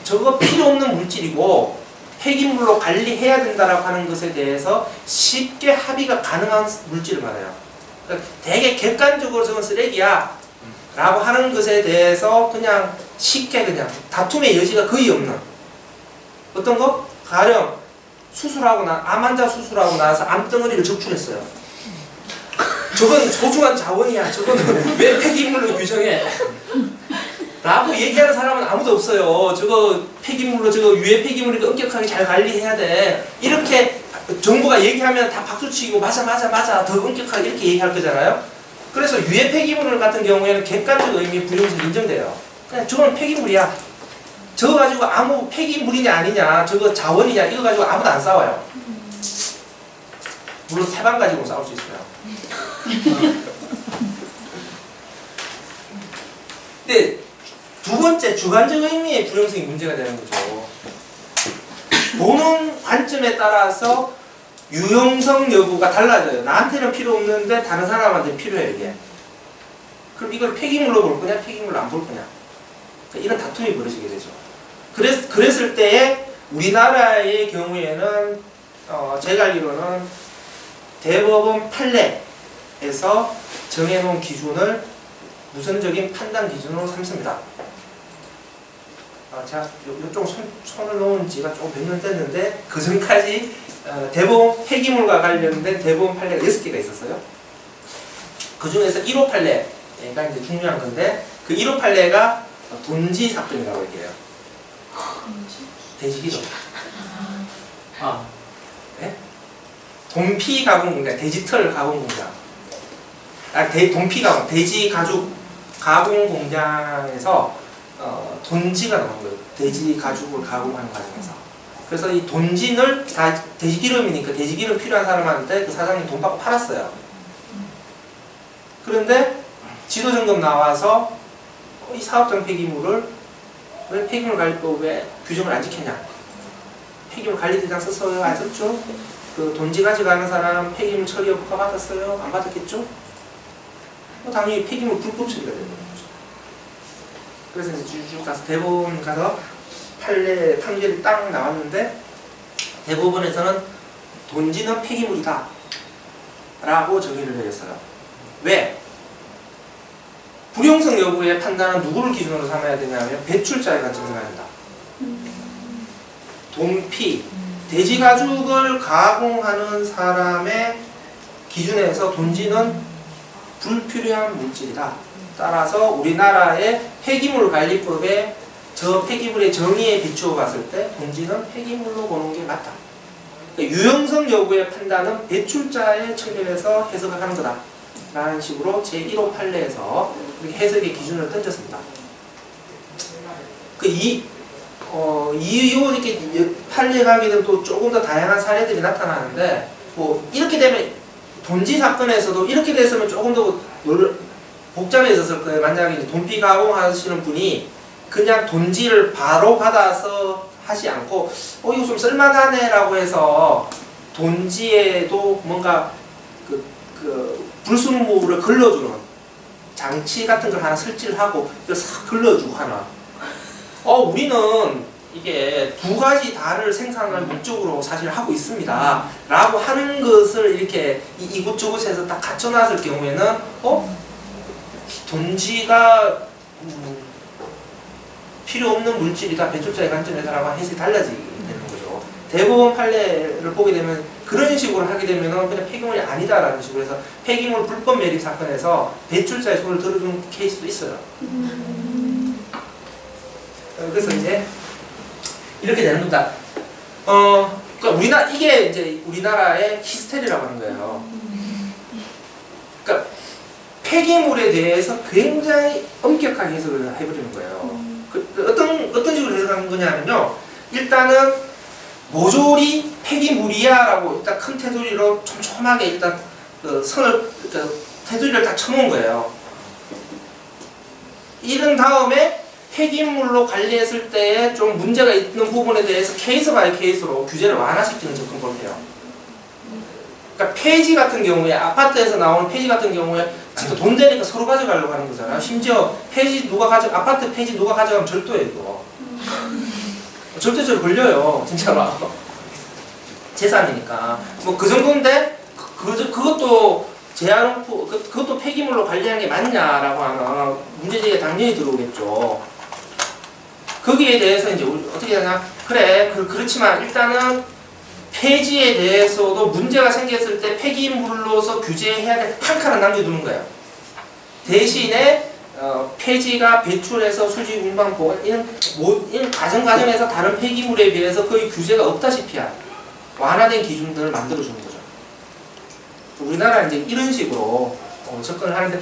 저거 필요 없는 물질이고 폐기물로 관리해야 된다라고 하는 것에 대해서 쉽게 합의가 가능한 물질을 말해요. 그러니까 되게 객관적으로 저건 쓰레기야 라고 하는 것에 대해서 그냥 쉽게 그냥 다툼의 여지가 거의 없는 어떤 거? 가령 수술하고 암 환자 수술하고 나서 암덩어리를 적출했어요. 저건 소중한 자원이야. 저건 왜 폐기물로 규정해? 라고 얘기하는 사람은 아무도 없어요. 저거 폐기물로, 저거 유해 폐기물이니까 엄격하게 잘 관리해야 돼. 이렇게 정부가 얘기하면 다 박수치고 맞아 더 엄격하게 이렇게 얘기할 거잖아요. 그래서 유해 폐기물 같은 경우에는 객관적 의미의 불용성이 인정돼요. 그냥 저건 폐기물이야. 저거 가지고 아무 폐기물이냐 아니냐, 저거 자원이냐 이거 가지고 아무도 안 싸워요. 물론 태반 가지고 싸울 수 있어요. 근데 두 번째 주관적 의미의 불용성이 문제가 되는 거죠. 보는 관점에 따라서 유용성 여부가 달라져요. 나한테는 필요 없는데 다른 사람한테 필요해 이게. 그럼 이걸 폐기물로 볼 거냐 폐기물로 안 볼 거냐, 이런 다툼이 벌어지게 되죠. 그랬을 때에 우리나라의 경우에는 제가 알기로는 대법원 판례에서 정해놓은 기준을 우선적인 판단 기준으로 삼습니다. 제가 이쪽 손을 놓은 지가 조금 몇 년 됐는데 그 전까지 대법원 폐기물과 관련된 대법원 판례가 6개가 있었어요. 그 중에서 1호 판례가 이제 중요한 건데 그 1호 판례가 돈지 사건이라고 얘기해요. 돼지기죠. 네? 돈피 가공 공장, 돼지털 가공 공장. 돈피 가공, 돼지 가죽 가공 공장에서 돈지가 나온 거예요. 돼지 가죽을 가공하는 과정에서. 그래서 이 돈진을 다 돼지기름이니까 돼지기름 필요한 사람한테 그 사장님이 돈 받고 팔았어요. 그런데 지도점검 나와서 이 사업장 폐기물을 왜 폐기물관리법에 규정을 안 지켰냐? 폐기물 관리대장 썼어요? 안 썼죠? 그 돈지 가져가는 사람 폐기물 처리 허가 받았어요? 안 받았겠죠? 당연히 폐기물 불법 처리가 되는 거죠. 그래서 이제 쭉 가서 대법원 가서 판결이 딱 나왔는데 대법원에서는 돈지는 폐기물이다 라고 정의를 내렸어요. 왜? 불용성 여부의 판단은 누구를 기준으로 삼아야 되냐면 배출자의 관점에서 해야 된다. 돈피, 돼지 가죽을 가공하는 사람의 기준에서 돈지는 불필요한 물질이다. 따라서 우리나라의 폐기물관리법에 저 폐기물의 정의에 비추어 봤을 때 돈지는 폐기물로 보는 게 맞다. 그러니까 유용성 여부의 판단은 배출자의 측면에서 해석을 하는 거다 라는 식으로 제1호 판례에서 이렇게 해석의 기준을 던졌습니다. 이렇게 판례가 하게 되면 또 조금 더 다양한 사례들이 나타나는데, 뭐 이렇게 되면 돈지 사건에서도 이렇게 됐으면 조금 더 복잡해졌을 거예요. 만약에 돈피 가공하시는 분이 그냥 돈지를 바로 받아서 하지 않고 이거 좀 쓸만하네라고 해서 돈지에도 뭔가 그 불순물을 걸러주는 장치 같은 걸 하나 설치를 하고 이걸 싹 걸러주고 하나. 우리는 이게 두 가지 다를 생산할 목적으로 사실 하고 있습니다. 라고 하는 것을 이렇게 이곳저곳에서 딱 갖춰놨을 경우에는 돈지가 필요 없는 물질이다 배출자의 관점에서라고 해석이 달라지게 되는 거죠. 대법원 판례를 보게 되면 그런 식으로 하게 되면 그냥 폐기물이 아니다라는 식으로 해서 폐기물 불법 매립 사건에서 배출자의 손을 들어준 케이스도 있어요. 그래서 이제 이렇게 되는 겁니다. 그러니까 이게 이제 우리나라의 히스테리라고 하는 거예요. 그러니까 폐기물에 대해서 굉장히 엄격하게 해석을 해버리는 거예요. 어떤 식으로 해석하는 거냐면요. 일단은 모조리 폐기물이야라고 일단 큰 테두리로 촘촘하게 일단 테두리를 딱 쳐놓은 거예요. 이런 다음에 폐기물로 관리했을 때에 좀 문제가 있는 부분에 대해서 케이스 바이 케이스로 규제를 완화시키는 접근법을 해요. 그러니까 폐지 같은 경우에 아파트에서 나오는 폐지 같은 경우에 진짜 돈 되니까 서로 가져가려고 하는 거잖아요. 심지어 아파트 폐지 누가 가져가면 절도예요, 이거. 절도죄로 걸려요, 진짜로. 재산이니까. 뭐 그 정도인데 그것도 그것도 폐기물로 관리하는 게 맞냐라고 하는 문제제기가 당연히 들어오겠죠. 거기에 대해서 이제 우리 어떻게 하냐? 그래, 그렇지만 일단은 폐지에 대해서도 문제가 생겼을 때 폐기물로서 규제해야 될 한 칸을 남겨두는 거예요. 대신에 폐지가 배출해서 수지, 운반, 보관 이런 과정에서 다른 폐기물에 비해서 거의 규제가 없다시피 한 완화된 기준들을 만들어주는 거죠. 우리나라는 이제 이런 식으로 접근을 하는데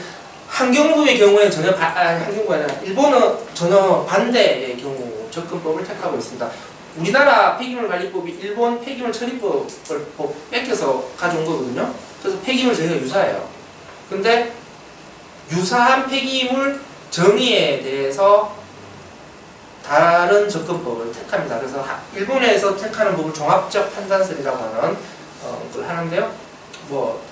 환경부의 경우에는 전혀 환경부가 아니라 일본은 전혀 반대의 경우 접근법을 택하고 있습니다. 우리나라 폐기물관리법이 일본 폐기물 처리법을 뺏겨서 가져온 거거든요. 그래서 폐기물 저희가 유사해요. 근데 유사한 폐기물 정의에 대해서 다른 접근법을 택합니다. 그래서 일본에서 택하는 법을 종합적 판단설이라고 하는 걸 하는데요. 뭐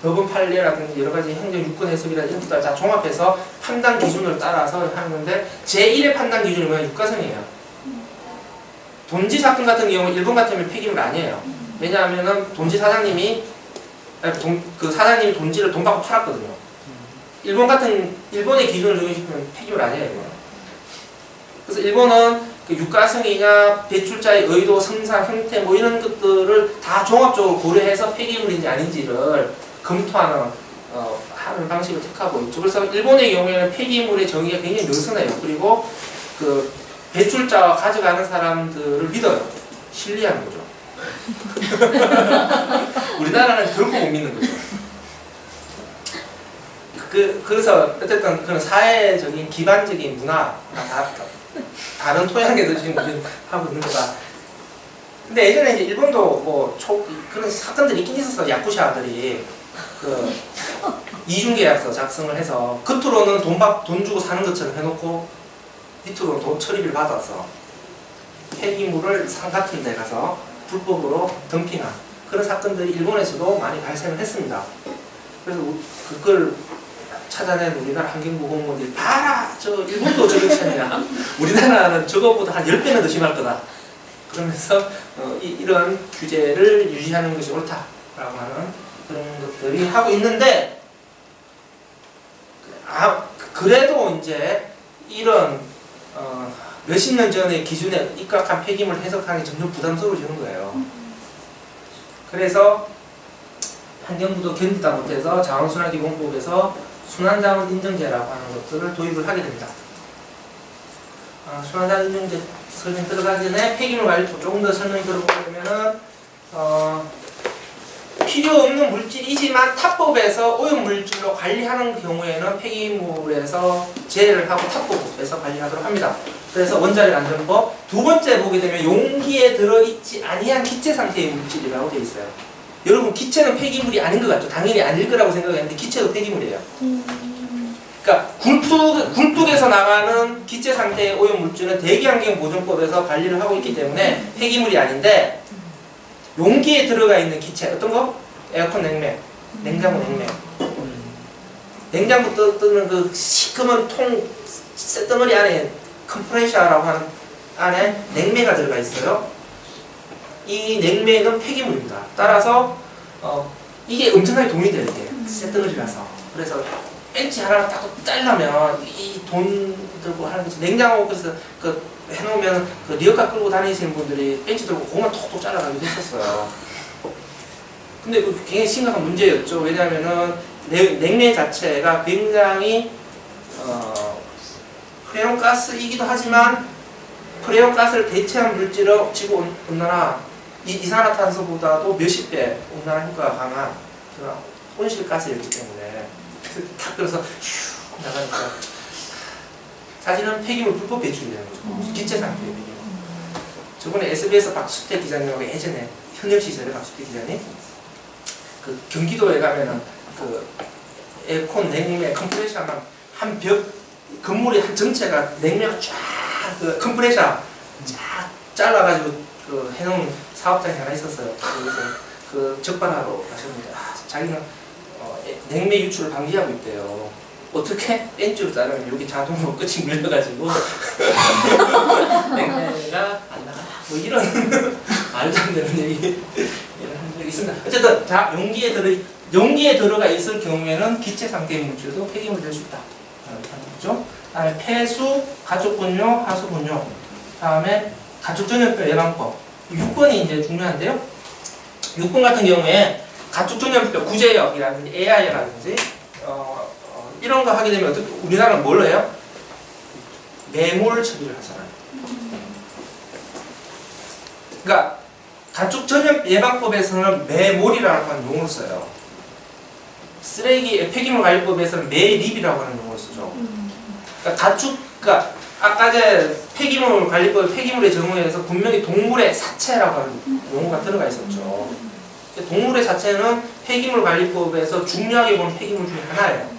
법원 판례라든지 여러 가지 행정 유권 해석이라든지 이런 것들 다 종합해서 판단 기준을 따라서 하는데 제1의 판단 기준이 뭐냐? 육가성이에요. 돈지 사건 같은 경우 일본 같으면 폐기물 아니에요. 왜냐하면은 돈지 사장님이 사장님이 돈지를 돈 받고 팔았거든요. 일본의 기준을 적용시키면 폐기물 아니에요. 이거. 그래서 일본은 육가성이냐 배출자의 의도, 성상, 형태 뭐 이런 것들을 다 종합적으로 고려해서 폐기물인지 아닌지를 검토하는 하는 방식을 택하고 있죠. 그래서 일본의 경우에는 폐기물의 정의가 굉장히 느슨해요. 그리고 그 배출자와 가져가는 사람들을 믿어요. 신뢰하는 거죠. 우리나라는 결코 못 믿는 거죠. 그래서 어쨌든 그런 사회적인 기반적인 문화 다른 토양에서 지금 하고 있는 거다. 근데 예전에 이제 일본도 그런 사건들이 있긴 있었어. 야쿠샤들이 이중계약서 작성을 해서 겉으로는 돈 주고 사는 것처럼 해놓고 밑으로는 돈 처리비를 받아서 폐기물을 산 같은 데 가서 불법으로 덤핑한 그런 사건들이 일본에서도 많이 발생을 했습니다. 그래서 그걸 찾아낸 우리나라 환경부 공무원들이 봐라! 일본도 저렇게 하냐. 우리나라는 저거보다 한 10배는 더 심할 거다. 그러면서 이런 규제를 유지하는 것이 옳다라고 하는 그런 것들이 하고 있는데 그래도 이제 이런 몇십 년 전의 기준에 입각한 폐기물 해석하는 게 점점 부담스러워지는 거예요. 그래서 환경부도 견디다 못해서 자원순환기본법에서 순환자원 인정제라고 하는 것들을 도입을 하게 됩니다. 순환자원 인정제 설명 들어가기 전에 폐기물 관리법 조금 더 설명 들어보려면은 필요 없는 물질이지만 타법에서 오염물질로 관리하는 경우에는 폐기물에서 제외를 하고 타법에서 관리하도록 합니다. 그래서 원자력 안전법 두 번째 보게 되면 용기에 들어있지 아니한 기체 상태의 물질이라고 되어 있어요. 여러분 기체는 폐기물이 아닌 것 같죠? 당연히 아닐 거라고 생각했는데 기체도 폐기물이에요. 그러니까 굴뚝에서 나가는 기체 상태의 오염 물질은 대기환경보존법에서 관리를 하고 있기 때문에 폐기물이 아닌데 용기에 들어가 있는 기체 어떤 거? 에어컨 냉매, 냉장고 냉매. 냉장고 뜨는 그 시커먼 통 쇳덩어리 안에 컴프레셔라고 하는 안에 냉매가 들어가 있어요. 이 냉매는 폐기물입니다. 따라서 이게 엄청나게 돈이 돼요. 이게 쇳덩어리라서. 그래서 벤치 하나를 딱 잘라면 이 돈 들고 하는 거지. 냉장고 그래서 그 해놓으면 그 리어카 끌고 다니시는 분들이 벤치 들고 그것만 톡톡 잘라가기도 했었어요. 근데 그 굉장히 심각한 문제였죠. 왜냐하면은 냉매 자체가 굉장히 프레온 가스이기도 하지만 프레온 가스를 대체한 물질은 지구 온난화 이산화탄소보다도 몇십 배 온난화 효과가 강한 그런 온실가스였기 때문에 탁 들어서 슉 나가니까 사실은 폐기물 불법 배출이 되는 거죠. 기체 상태의 폐기물. 저번에 SBS 박수태 기자님하고 예전에 현역 시절에 박수태 기자님 그 경기도에 가면은 그 에어컨 냉매 컴프레셔만 한 벽 건물이 한 전체가 냉매가 쫙 그 컴프레셔 쫙 잘라가지고 그 해놓은 사업장이 하나 있었어요. 그래서 그 적발하러 가셨는데 자기는 냉매 유출을 방지하고 있대요. 어떻게? 벤치로 자르면 여기 자동으로 끝이 물려가지고 냉매가 안 나가. 뭐 이런 말도 안 되는 얘기 이런 한 적이 있습니다. 어쨌든 자 용기에 들어가 있을 경우에는 기체 상태의 물질도 폐기물 될 수 있다. 그렇죠? 다음에 폐수, 가축분뇨, 하수분뇨. 다음에 가축전염병 예방법. 6번이 이제 중요한데요. 6번 같은 경우에 가축전염병 구제역이라든지 AI라든지 이런 거 하게 되면 어떻게 우리나라는 뭘 해요? 매몰 처리를 하잖아요. 그러니까 가축전염 예방법에서는 매몰이라고 하는 용어를 써요. 쓰레기 폐기물 관리법에서는 매립이라고 하는 용어를 쓰죠. 그러니까 그러니까 아까 제 폐기물 관리법 폐기물의 정의에서 분명히 동물의 사체라고 하는 용어가 들어가 있었죠. 동물의 사체는 폐기물 관리법에서 중요하게 보는 폐기물 중에 하나예요.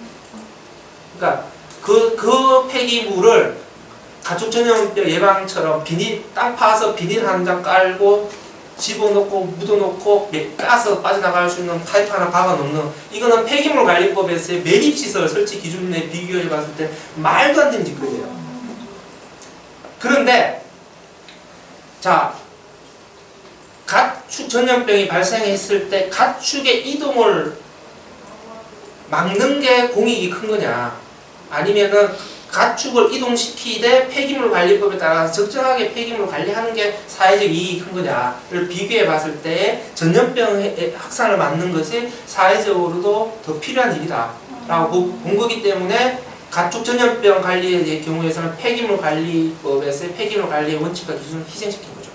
그러니까 그 폐기물을 가축전염병 예방처럼 땅 파서 비닐 한 장 깔고 집어넣고 묻어놓고 가스 빠져나갈 수 있는 파이프 하나 박아놓는 이거는 폐기물 관리법에서의 매립시설 설치 기준에 비교해 봤을 때 말도 안 되는 짓거리예요. 그런데 자 가축 전염병이 발생했을 때 가축의 이동을 막는 게 공익이 큰 거냐 아니면은 가축을 이동시키되 폐기물 관리법에 따라서 적정하게 폐기물을 관리하는 게 사회적 이익이 큰 거냐를 비교해 봤을 때 전염병 확산을 막는 것이 사회적으로도 더 필요한 일이다 라고 본 거기 때문에 가축 전염병 관리의 경우에서는 폐기물 관리법에서의 폐기물 관리의 원칙과 기준을 희생시킨 거죠.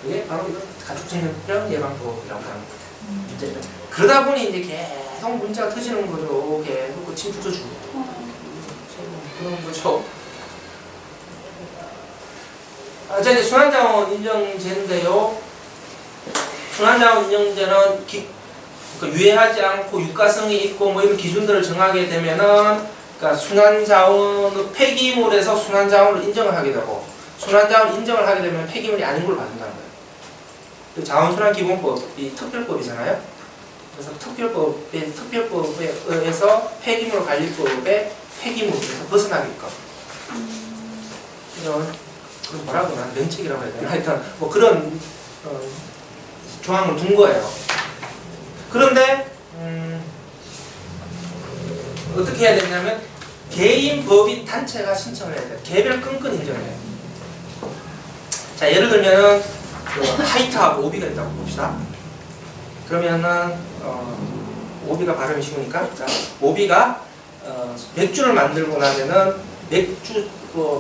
그게 바로 가축 전염병 예방법이라고 하는 문제죠. 그러다 보니 이제 계속 문제가 터지는 거죠. 계속 침 붙여주고 그런 거죠. 자 이제 순환자원 인정제인데요. 순환자원 인정제는 그러니까 유해하지 않고 유가성이 있고 뭐 이런 기준들을 정하게 되면은 그러니까 순환자원 폐기물에서 순환자원을 인정을 하게 되고 순환자원 인정을 하게 되면 폐기물이 아닌 걸 받는다는 거예요. 자원순환기본법이 특별법이잖아요. 그래서 특별법에서 폐기물 관리법의 폐기물에서 벗어나게끔 이런 뭐라고 하나 면책이라고 해야 되나 하여튼 뭐 그런 조항을 둔 거예요. 그런데 어떻게 해야 되냐면 개인, 법인, 단체가 신청을 해야 돼요. 개별 끈끈 인정해요. 자 예를 들면은 하이트하고 오비가 있다고 봅시다. 그러면은 오비가 발음이 쉬우니까 자 오비가 맥주를 만들고 나면은 맥주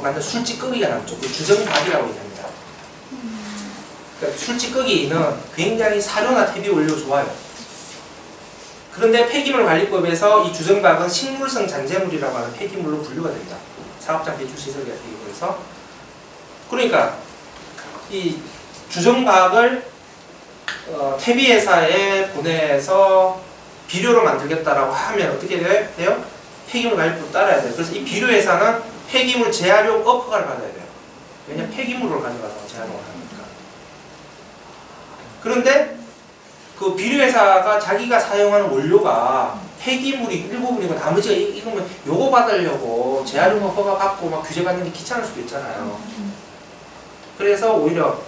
만든 술찌꺼기가 남죠. 그 주정박이라고 얘기합니다. 그러니까 술찌꺼기는 굉장히 사료나 퇴비 원료 좋아요. 그런데 폐기물 관리법에서 이 주정박은 식물성 잔재물이라고 하는 폐기물로 분류가 됩니다. 사업장 배출 시설에 의해서. 그러니까 이 주정박을 퇴비회사에 보내서 비료로 만들겠다라고 하면 어떻게 돼요? 폐기물 관리법 따라야 돼요. 그래서 이 비료회사는 폐기물 재활용 허가를 받아야 돼요. 왜냐면 폐기물을 가져가서 재활용을 하니까. 그런데 그 비료회사가 자기가 사용하는 원료가 폐기물이 일부분이고 나머지가 이거면 요거 받으려고 재활용 허가 받고 막 규제받는 게 귀찮을 수도 있잖아요. 그래서 오히려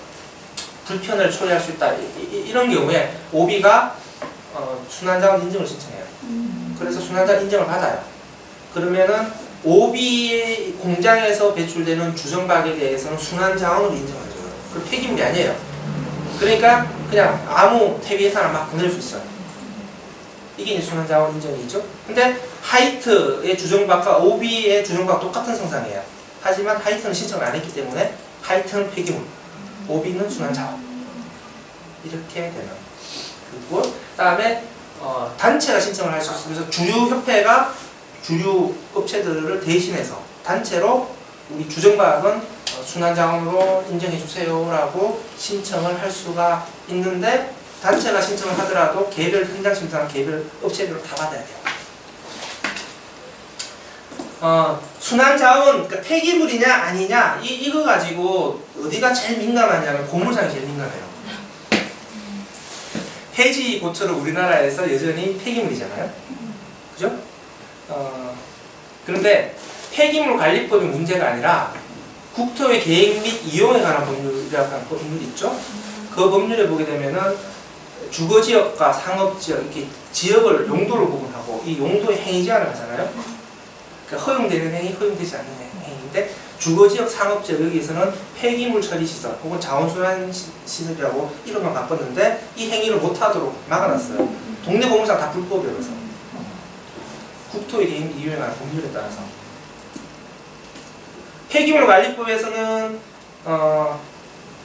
불편을 초래할 수 있다. 이런 경우에 오비가 순환자원 인증을 신청해요. 그래서 순환자원 인증을 받아요. 그러면은 오비 공장에서 배출되는 주정박에 대해서는 순환자원으로 인정해줘요. 그 폐기물이 아니에요. 그러니까 그냥 아무 퇴비회사나 막 보낼 수 있어요. 이게 이제 순환자원 인정이죠. 근데 하이트의 주정박과 오비의 주정박 똑같은 성상이에요. 하지만 하이트는 신청을 안 했기 때문에 하이트는 폐기물, 오비는 순환자원. 이렇게 되는. 그리고 그다음에 단체가 신청을 할 수 있어요. 그래서 주류협회가 주류 업체들을 대신해서 단체로 우리 주정박은 순환자원으로 인정해 주세요라고 신청을 할 수가 있는데 단체가 신청을 하더라도 개별 현장 심사는 개별 업체별로 다 받아야 돼요. 순환자원, 그러니까 폐기물이냐 아니냐 이거 가지고 어디가 제일 민감하냐면 고물상이 제일 민감해요. 폐지 고철은 우리나라에서 여전히 폐기물이잖아요. 그죠? 그런데 폐기물 관리법이 문제가 아니라 국토의 계획 및 이용에 관한 법률이라고 하는 법률이 있죠. 그 법률에 보게 되면은 주거지역과 상업지역 이렇게 지역을 용도를 구분하고 이 용도의 행위 제한을 하잖아요. 그러니까 허용되는 행위, 허용되지 않는 행위인데 주거지역, 상업지역 여기에서는 폐기물 처리 시설 혹은 자원순환 시설이라고 이름만 바꿨는데 이 행위를 못하도록 막아놨어요. 동네 공무상 다 불법이에요. 그래서 국토의 계획 및 이용에 관한 법률에 따라서 폐기물 관리법에서는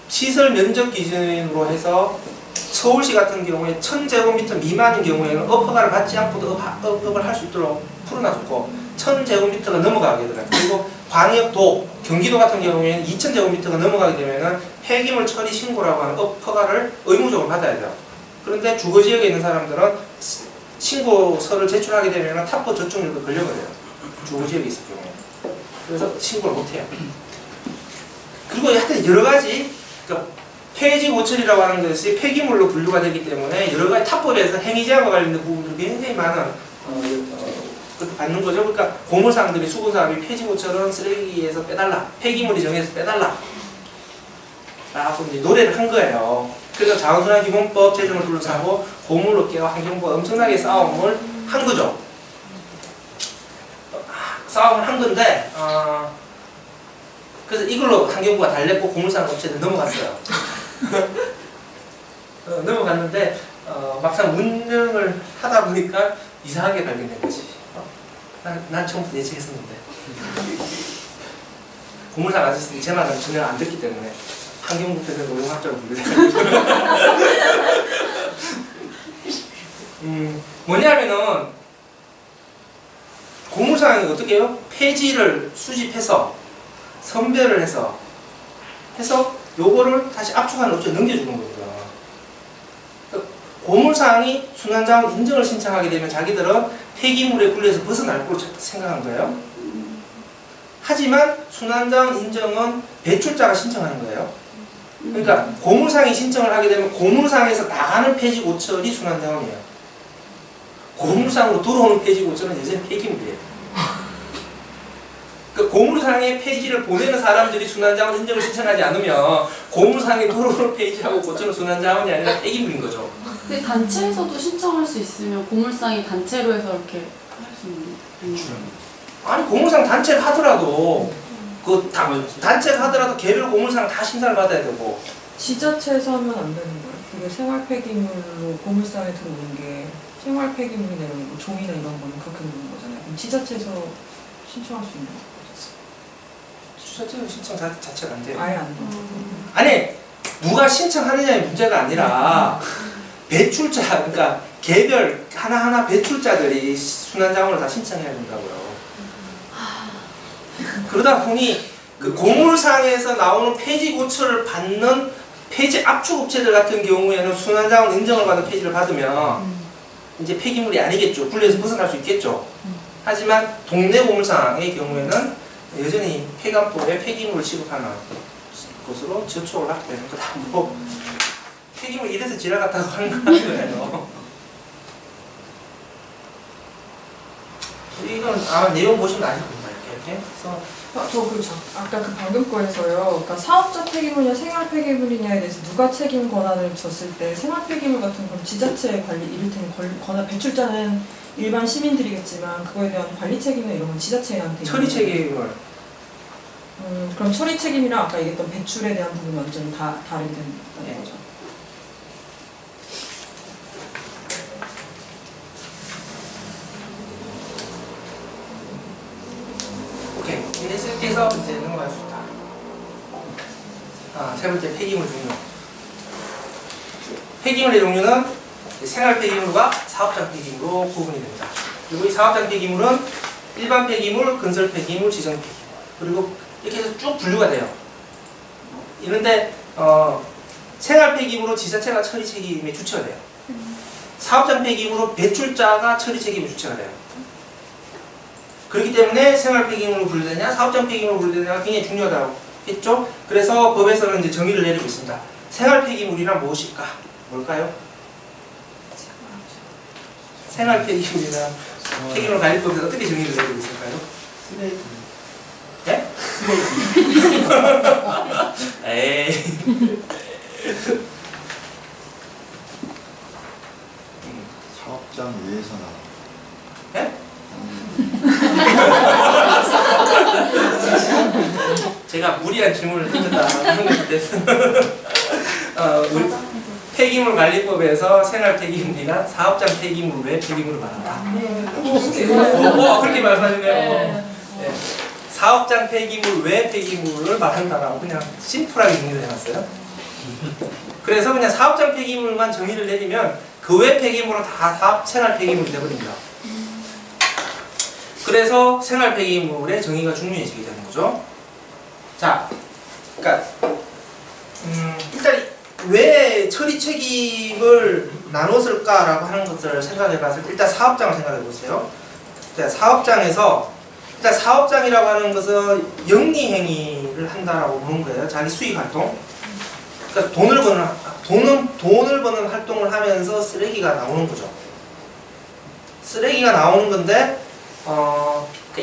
시설 면적 기준으로 해서 서울시 같은 경우에 1000제곱미터 미만인 경우에는 허가를 받지 않고도 업을 할 수 있도록 풀어놔줬고 1000제곱미터가 넘어가게 되더라고요. 그리고 광역도, 경기도 같은 경우에는 2000제곱미터가 넘어가게 되면은 폐기물 처리 신고라고 하는 허가를 의무적으로 받아야 돼요. 그런데 주거지역에 있는 사람들은 신고서를 제출하게 되면은 탑보 저축률도 걸려버려요. 주거지역에 있을 경우에. 그래서 신고를 못해요. 그리고 하여튼 여러 가지, 그러니까 폐지 고철이라고 하는 것이 폐기물로 분류가 되기 때문에 여러 가지 탑법에서 행위 제한과 관련된 부분들이 굉장히 많은 받는 거죠. 그러니까 고물상들이 수고사업이 폐지 고철은 쓰레기에서 빼달라, 폐기물이 정해서 빼달라 라고 이제 노래를 한 거예요. 그래서 자원순환 기본법 제정을 둘러싸고 고물업계와 환경부가 엄청나게 싸움을 한 거죠. 싸움을 한 건데 그래서 이걸로 환경부가 달랬고 고물상 업체들 넘어갔어요. 넘어갔는데 막상 운영을 하다 보니까 이상하게 발견된 거지. 난 처음부터 예측했었는데 고물상 아저씨는 제 말은 전혀 안 듣기 때문에 환경부 때는 노동학자로 분류돼요. 뭐냐면은 고물상이 어떻게 해요? 폐지를 수집해서 선별을 해서 요거를 다시 압축하는 업체에 넘겨주는 거거든요. 그러니까 고물상이 순환자원 인정을 신청하게 되면 자기들은 폐기물의 굴레에서 벗어날 거로 생각한 거예요. 하지만 순환자원 인정은 배출자가 신청하는 거예요. 그러니까 고물상이 신청을 하게 되면 고물상에서 나가는 폐지 고철이 순환자원이에요. 고물상으로 들어오는 폐지 고철은 여전히 폐기물이에요. 그 고물상에 폐지를 보내는 사람들이 순환자원 인정을 신청하지 않으면 고물상에 들어오는 폐지하고 고철은 순환자원이 아니라 폐기물인 거죠. 근데 단체에서도 신청할 수 있으면 고물상이 단체로 해서 이렇게 할 수 있는 거예요? 아니 고물상 단체를 하더라도 그 단체가 하더라도 개별 고물상 다 심사를 받아야 되고 지자체에서 하면 안 되는 거예요. 그게 생활 폐기물로 고물상에 들어오는 게 생활 폐기물이 되는 거, 종이나 이런 거는 그렇게 되는 거잖아요. 그럼 지자체에서 신청할 수 있는 거죠? 지자체 신청 자체가 안 돼요. 아예 안 돼요. 아니 누가 신청하느냐의 문제가 아니라 배출자, 그러니까 개별 하나하나 배출자들이 순환자원을 다 신청해야 된다고요. 그러다 보니 그 고물상에서 나오는 폐지 고철을 받는 폐지 압축업체들 같은 경우에는 순환자원 인정을 받은 폐지를 받으면 이제 폐기물이 아니겠죠. 분리해서 벗어날 수 있겠죠. 하지만 동네 고물상의 경우에는 여전히 폐감법에 폐기물을 취급하는 것으로 저촉을 하게 되는 거다. 뭐 폐기물 이래서 지나갔다고 하는 거예요. 이건 아마 내용 보시면 아실 겁니다. 이렇게 해서 저 그렇죠. 아까 그 방금 거에서요. 그러니까 사업자 폐기물이냐 생활 폐기물이냐에 대해서 누가 책임 권한을 줬을 때 생활 폐기물 같은 건 지자체 관리, 이를테면 권한 배출자는 일반 시민들이겠지만 그거에 대한 관리 책임이나 이런 건 지자체한테 처리 있는 책임을 그럼 처리 책임이랑 아까 얘기했던 배출에 대한 부분 완전히 다르게 된다는 네. 거죠. 오케이. 이렇게 해서 이제 넘어갈 수 있다. 세 번째 폐기물 종류. 폐기물의 종류는 생활 폐기물과 사업장 폐기물로 구분이 됩니다. 그리고 이 사업장 폐기물은 일반 폐기물, 건설 폐기물, 지정 폐기물. 그리고 이렇게 해서 쭉 분류가 돼요. 이런데 생활 폐기물은 지자체가 처리 책임의 주체가 돼요. 사업장 폐기물은 배출자가 처리 책임의 주체가 돼요. 그렇기 때문에 생활 폐기물로 분류되냐, 사업장 폐기물로 분류되냐가 굉장히 중요하다고 했죠. 그래서 법에서는 이제 정의를 내리고 있습니다. 생활 폐기물이란 무엇일까? 뭘까요? 생활 폐기물이란 폐기물 관리법에서 어떻게 정의를 내리고 있을까요? 쓰레기. 예? 에이. 사업장 위에서 나와. 예? 제가 무리한 질문을 던졌다 생각이 돼서 우리 폐기물 관리법에서 생활 폐기물이나 사업장 폐기물 외 폐기물을 말한다. 그렇게 말씀하시네요. 네. 사업장 폐기물 외 폐기물을 말한다라고 그냥 심플하게 정리를 해놨어요. 그래서 그냥 사업장 폐기물만 정의를 내리면 그 외 폐기물은 다 생활 폐기물이 되어버립니다. 그래서 생활 폐기물의 정의가 중요해지게 되는 거죠. 자, 그러니까 일단 왜 처리 책임을 나눴을까라고 하는 것을 생각해봤을 때 일단 사업장을 생각해보세요. 일단 사업장이라고 하는 것은 영리행위를 한다라고 보는 거예요. 자기 수익활동. 그러니까 돈을 버는 활동을 하면서 쓰레기가 나오는 거죠. 쓰레기가 나오는 건데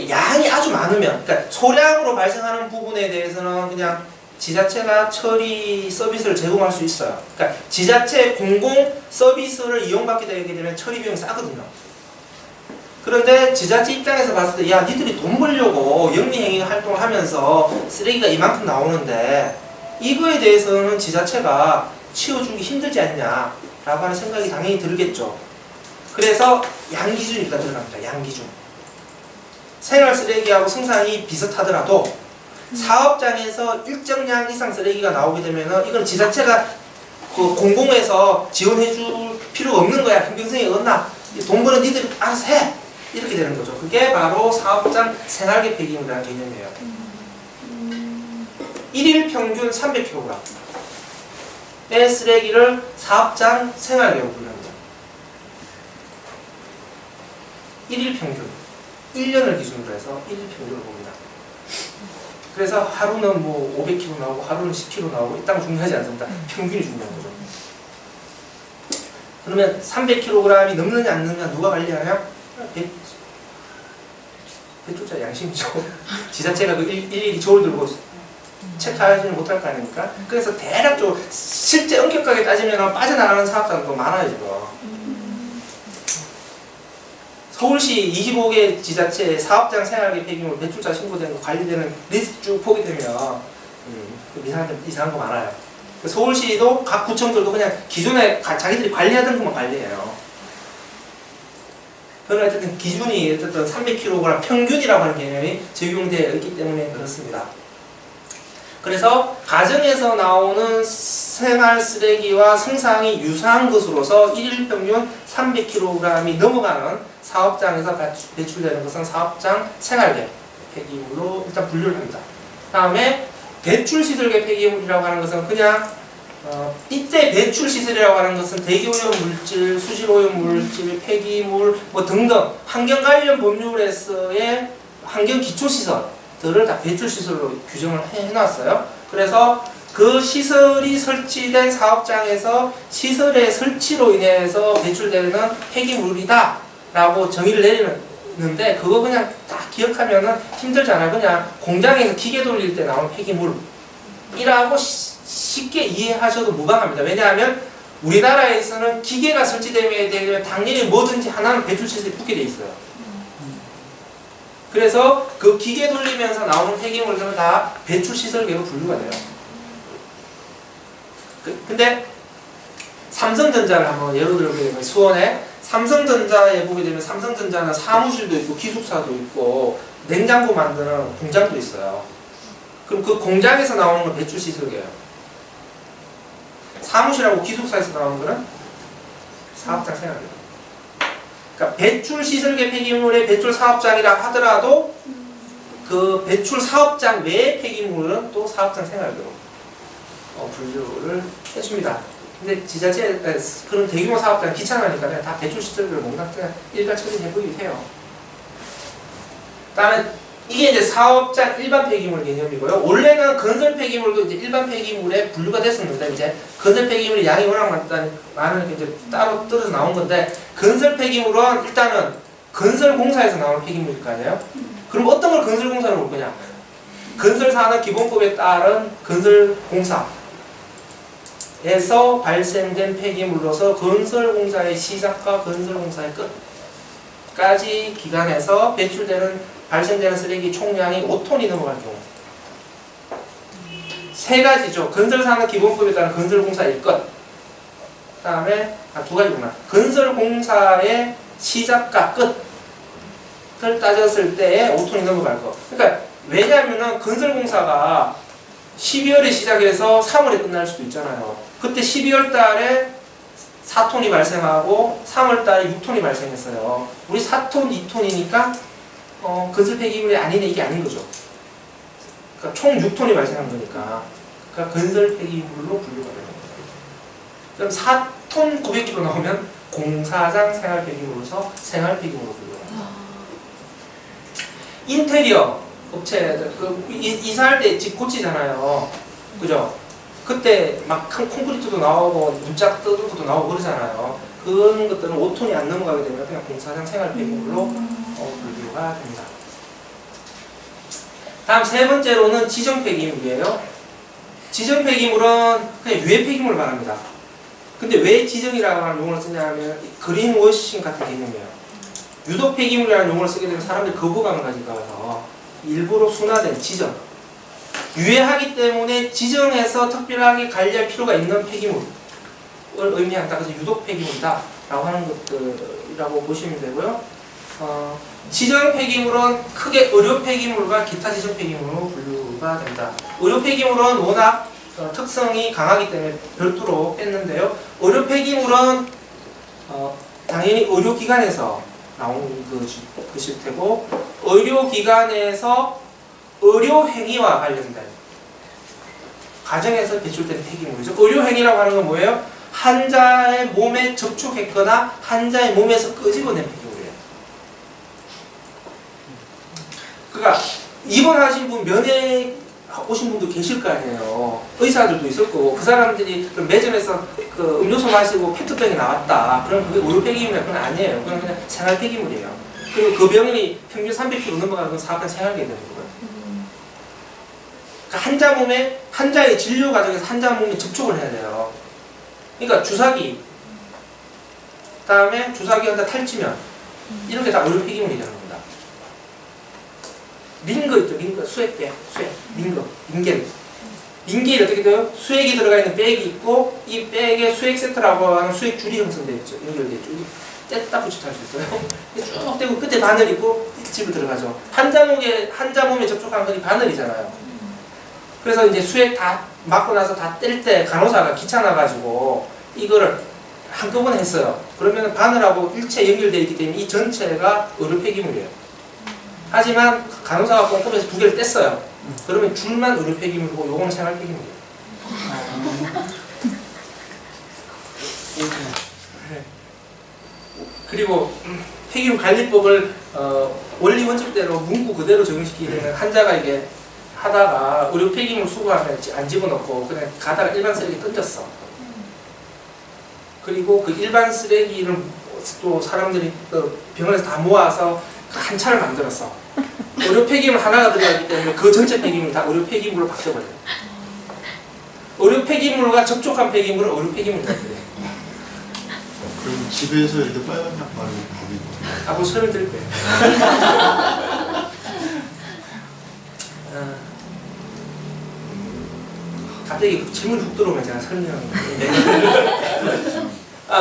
양이 아주 많으면, 그러니까 소량으로 발생하는 부분에 대해서는 그냥 지자체가 처리 서비스를 제공할 수 있어요. 그러니까 지자체 공공 서비스를 이용받게 되게 되면 처리 비용이 싸거든요. 그런데 지자체 입장에서 봤을 때, 야, 니들이 돈 벌려고 영리행위 활동을 하면서 쓰레기가 이만큼 나오는데 이거에 대해서는 지자체가 치워주기 힘들지 않냐 라고 하는 생각이 당연히 들겠죠. 그래서 양기준이 들어갑니다. 양기준. 생활 쓰레기하고 생산이 비슷하더라도 사업장에서 일정량 이상 쓰레기가 나오게 되면은 이건 지자체가 그 공공에서 지원해 줄 필요가 없는 거야. 형평성이 없나? 돈 버는 니들이 알아서 해. 이렇게 되는 거죠. 그게 바로 사업장 생활계 폐기물이라는 개념이에요. 1일 평균 300kg의 쓰레기를 사업장 생활계로 분류합니다. 1일 평균. 1년을 기준으로 해서 1일 평균을 봅니다. 그래서 하루는 뭐 500kg 나오고 하루는 10kg 나오고 이딴 거 중요하지 않습니다. 평균이 중요한 거죠. 그러면 300kg이 넘느냐 안 넘느냐 누가 관리하냐? 배출자 양심이죠. 지자체가 그 일일이 저울 들고 체크하지는 못할 거 아닙니까? 그래서 대략적으로 실제 엄격하게 따지면 빠져나가는 사업장도 많아요 지금. 서울시 25개 지자체 사업장 생활계 폐기물 배출자 신고된 거 관리되는 리스트 쭉 보게 되면 이상한 거 많아요. 서울시도 각 구청들도 그냥 기존에 자기들이 관리하던 것만 관리해요. 그러나 어쨌든 기준이 어쨌든 300kg 평균이라고 하는 개념이 적용되어 있기 때문에 그렇습니다. 그래서 가정에서 나오는 생활 쓰레기와 성상이 유사한 것으로서 1일 평균 300kg이 넘어가는 사업장에서 배출되는 것은 사업장 생활계 폐기물로 일단 분류를 합니다. 다음에 배출시설계 폐기물이라고 하는 것은 그냥 이때 배출 시설이라고 하는 것은 대기오염 물질, 수질오염 물질, 폐기물 뭐 등등 환경 관련 법률에서의 환경 기초 시설들을 다 배출 시설로 규정을 해놨어요. 그래서 그 시설이 설치된 사업장에서 시설의 설치로 인해서 배출되는 폐기물이다 라고 정의를 내리는데 그거 그냥 딱 기억하면은 힘들잖아요. 그냥 공장에서 기계 돌릴 때 나오는 폐기물이라고 쉽게 이해하셔도 무방합니다. 왜냐하면 우리나라에서는 기계가 설치되면 당연히 뭐든지 하나는 배출시설이 붙게 돼 있어요. 그래서 그 기계 돌리면서 나오는 폐기물들은 다 배출시설계로 분류가 돼요. 근데 삼성전자를 한번 예로 들어보게 되면 수원에 삼성전자에 보게 되면 삼성전자는 사무실도 있고 기숙사도 있고 냉장고 만드는 공장도 있어요. 그럼 그 공장에서 나오는 건 배출시설계예요. 사무실하고 기숙사에서 나오는 거는 사업장 생활이에요. 그러니까 배출시설계 폐기물의 배출 사업장이라 하더라도 그 배출 사업장 외의 폐기물은 또 사업장 생활계로 분류를 해줍니다. 근데 지자체 그런 대규모 사업장 귀찮으니까 그냥 다 배출시설계로 뭔가 그냥 일괄 처리해보기도 해요. 그다음에 이게 이제 사업장 일반 폐기물 개념이고요. 원래는 건설 폐기물도 이제 일반 폐기물에 분류가 됐었는데 이제 건설 폐기물이 양이 워낙 많으니까 이제 따로 떨어져 나온 건데 건설 폐기물은 일단은 건설공사에서 나오는 폐기물일 거 아니에요? 그럼 어떤 걸 건설공사로 볼 거냐? 건설사는 기본법에 따른 건설공사에서 발생된 폐기물로서 건설공사의 시작과 건설공사의 끝까지 기간에서 발생되는 쓰레기 총량이 5톤이 넘어갈 경우 세 가지죠. 건설사는 기본법에 따른 건설공사의 끝. 그 다음에 두 가지구나. 건설공사의 시작과 끝을 따졌을 때에 5톤이 넘어갈 거. 그러니까 왜냐하면 건설공사가 12월에 시작해서 3월에 끝날 수도 있잖아요. 그때 12월 달에 4톤이 발생하고 3월 달에 6톤이 발생했어요. 우리 4톤, 2톤이니까 건설 폐기물이 아니네 이게 아닌 거죠. 그러니까 총 6톤이 발생한 거니까. 그러니까 건설 폐기물로 분류가 되는 거예요. 그럼 4톤 900kg 나오면 공사장 생활 폐기물로서 생활 폐기물로 분류가 됩니다. 인테리어 업체들 이사할 때 집 고치잖아요. 그죠? 그때 막 큰 콘크리트도 나오고 문짝 뜯은 것도 나오고 그러잖아요. 그런 것들은 5톤이 안 넘어가게 되면 그냥 공사장 생활 폐기물로 분류가 됩니다. 다음 세 번째로는 지정 폐기물이에요. 지정 폐기물은 그냥 유해 폐기물을 말합니다. 근데 왜 지정이라고 하는 용어를 쓰냐면 그린워싱 같은 개념이에요. 유독 폐기물이라는 용어를 쓰게 되면 사람들이 거부감을 가질까 봐서 일부러 순화된 지정. 유해하기 때문에 지정해서 특별하게 관리할 필요가 있는 폐기물을 의미한다. 그래서 유독 폐기물이다 라고 하는 것들이라고 보시면 되고요. 지정 폐기물은 크게 의료 폐기물과 기타 지정 폐기물로 분류가 된다. 의료 폐기물은 워낙 특성이 강하기 때문에 별도로 뺐는데요. 의료 폐기물은 당연히 의료기관에서 나온 것일 테고 의료기관에서 의료행위와 관련된 과정에서 배출된 폐기물이죠. 의료행위라고 하는 건 뭐예요? 환자의 몸에 접촉했거나 환자의 몸에서 끄집어낸 폐기물이에요. 그러니까 입원하신 분 면회 오신 분도 계실 거 아니에요. 의사들도 있을 거고 그 사람들이 매점에서 그 음료수 마시고 페트병이 나왔다. 그럼 그게 의료 폐기물이야. 그건 아니에요. 그건 그냥 생활 폐기물이에요. 그리고 그 병원이 평균 300kg 넘어가는 건 사업장 생활계 되는 거예요. 그러니까 환자 몸에 환자의 진료 과정에서 환자 몸에 접촉을 해야 돼요. 그러니까 주사기, 그다음에 주사기한테 탈취면 이런 게 다 의료 폐기물이 되는 겁니다. 링거 있죠, 링거, 수액백, 수액, 링겔. 링겔이 어떻게 돼요? 수액이 들어가 있는 백이 있고 이 백에 수액 세트라고 하는 수액 줄이 형성되어 있죠. 연결되어 있죠. 뗐다 붙였다 할 수 있어요. 쭉 떼고 끝에 바늘 있고 집에 들어가죠. 환자 몸에 접촉한 건 이 바늘이잖아요. 그래서 이제 수액 다 맞고 나서 다 뗄 때 간호사가 귀찮아가지고 이거를 한꺼번에 했어요. 그러면 바늘하고 일체 연결되어 있기 때문에 이 전체가 의료 폐기물이에요. 하지만 간호사가 꼼꼼해서 두 개를 뗐어요. 그러면 줄만 의료 폐기물이고 요거는 생활 폐기물이에요. 네. 그리고 폐기물 관리법을 원리 원칙대로 문구 그대로 적용시키게 되면 환자가 이게 하다가 의료 폐기물 수거하면 안 집어넣고 그냥 가다가 일반 쓰레기 던졌어. 그리고 그 일반 쓰레기를 또 사람들이 병원에서 다 모아서 한 차를 만들었어. 의료 폐기물 하나가 들어가기 때문에 그 전체 폐기물이 다 의료 폐기물로 바뀌어버려요. 의료 폐기물과 접촉한 폐기물은 의료 폐기물이라 그래. 그럼 집에서 이렇게 빨간 약 바르고 버리고. 하고 설명 드릴 거예요. 갑자기 질문 훅 들어오면 제가 설명하는 거예요.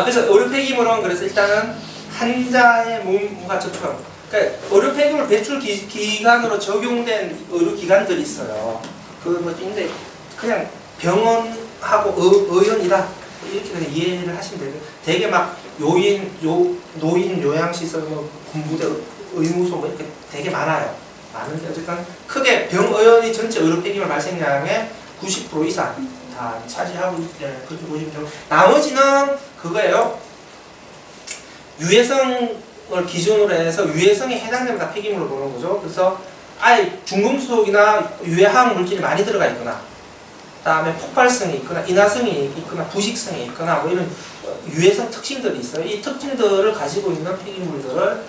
그래서 의료 폐기물은 그래서 일단은 환자의 몸과 접촉한 거. 그러니까 의료 폐기물 배출 기간으로 적용된 의료 기관들이 있어요. 근데 그냥 병원하고 의원이다 이렇게 그냥 이해를 하시면 돼요. 되게 막 노인 요양시설, 뭐 군부대, 의무소 뭐 이렇게 되게 많아요. 많은데 어쨌든 크게 병의원이 전체 의료 폐기물 발생량의 90% 이상 다 차지하고 있잖아요. 그렇게 보시면 돼요. 나머지는 그거예요. 유해성을 기준으로 해서 유해성에 해당되면 다 폐기물로 보는 거죠. 그래서 아예 중금속이나 유해화학 물질이 많이 들어가 있거나, 그다음에 폭발성이 있거나, 인화성이 있거나, 부식성이 있거나, 뭐 이런 유해성 특징들이 있어요. 이 특징들을 가지고 있는 폐기물들을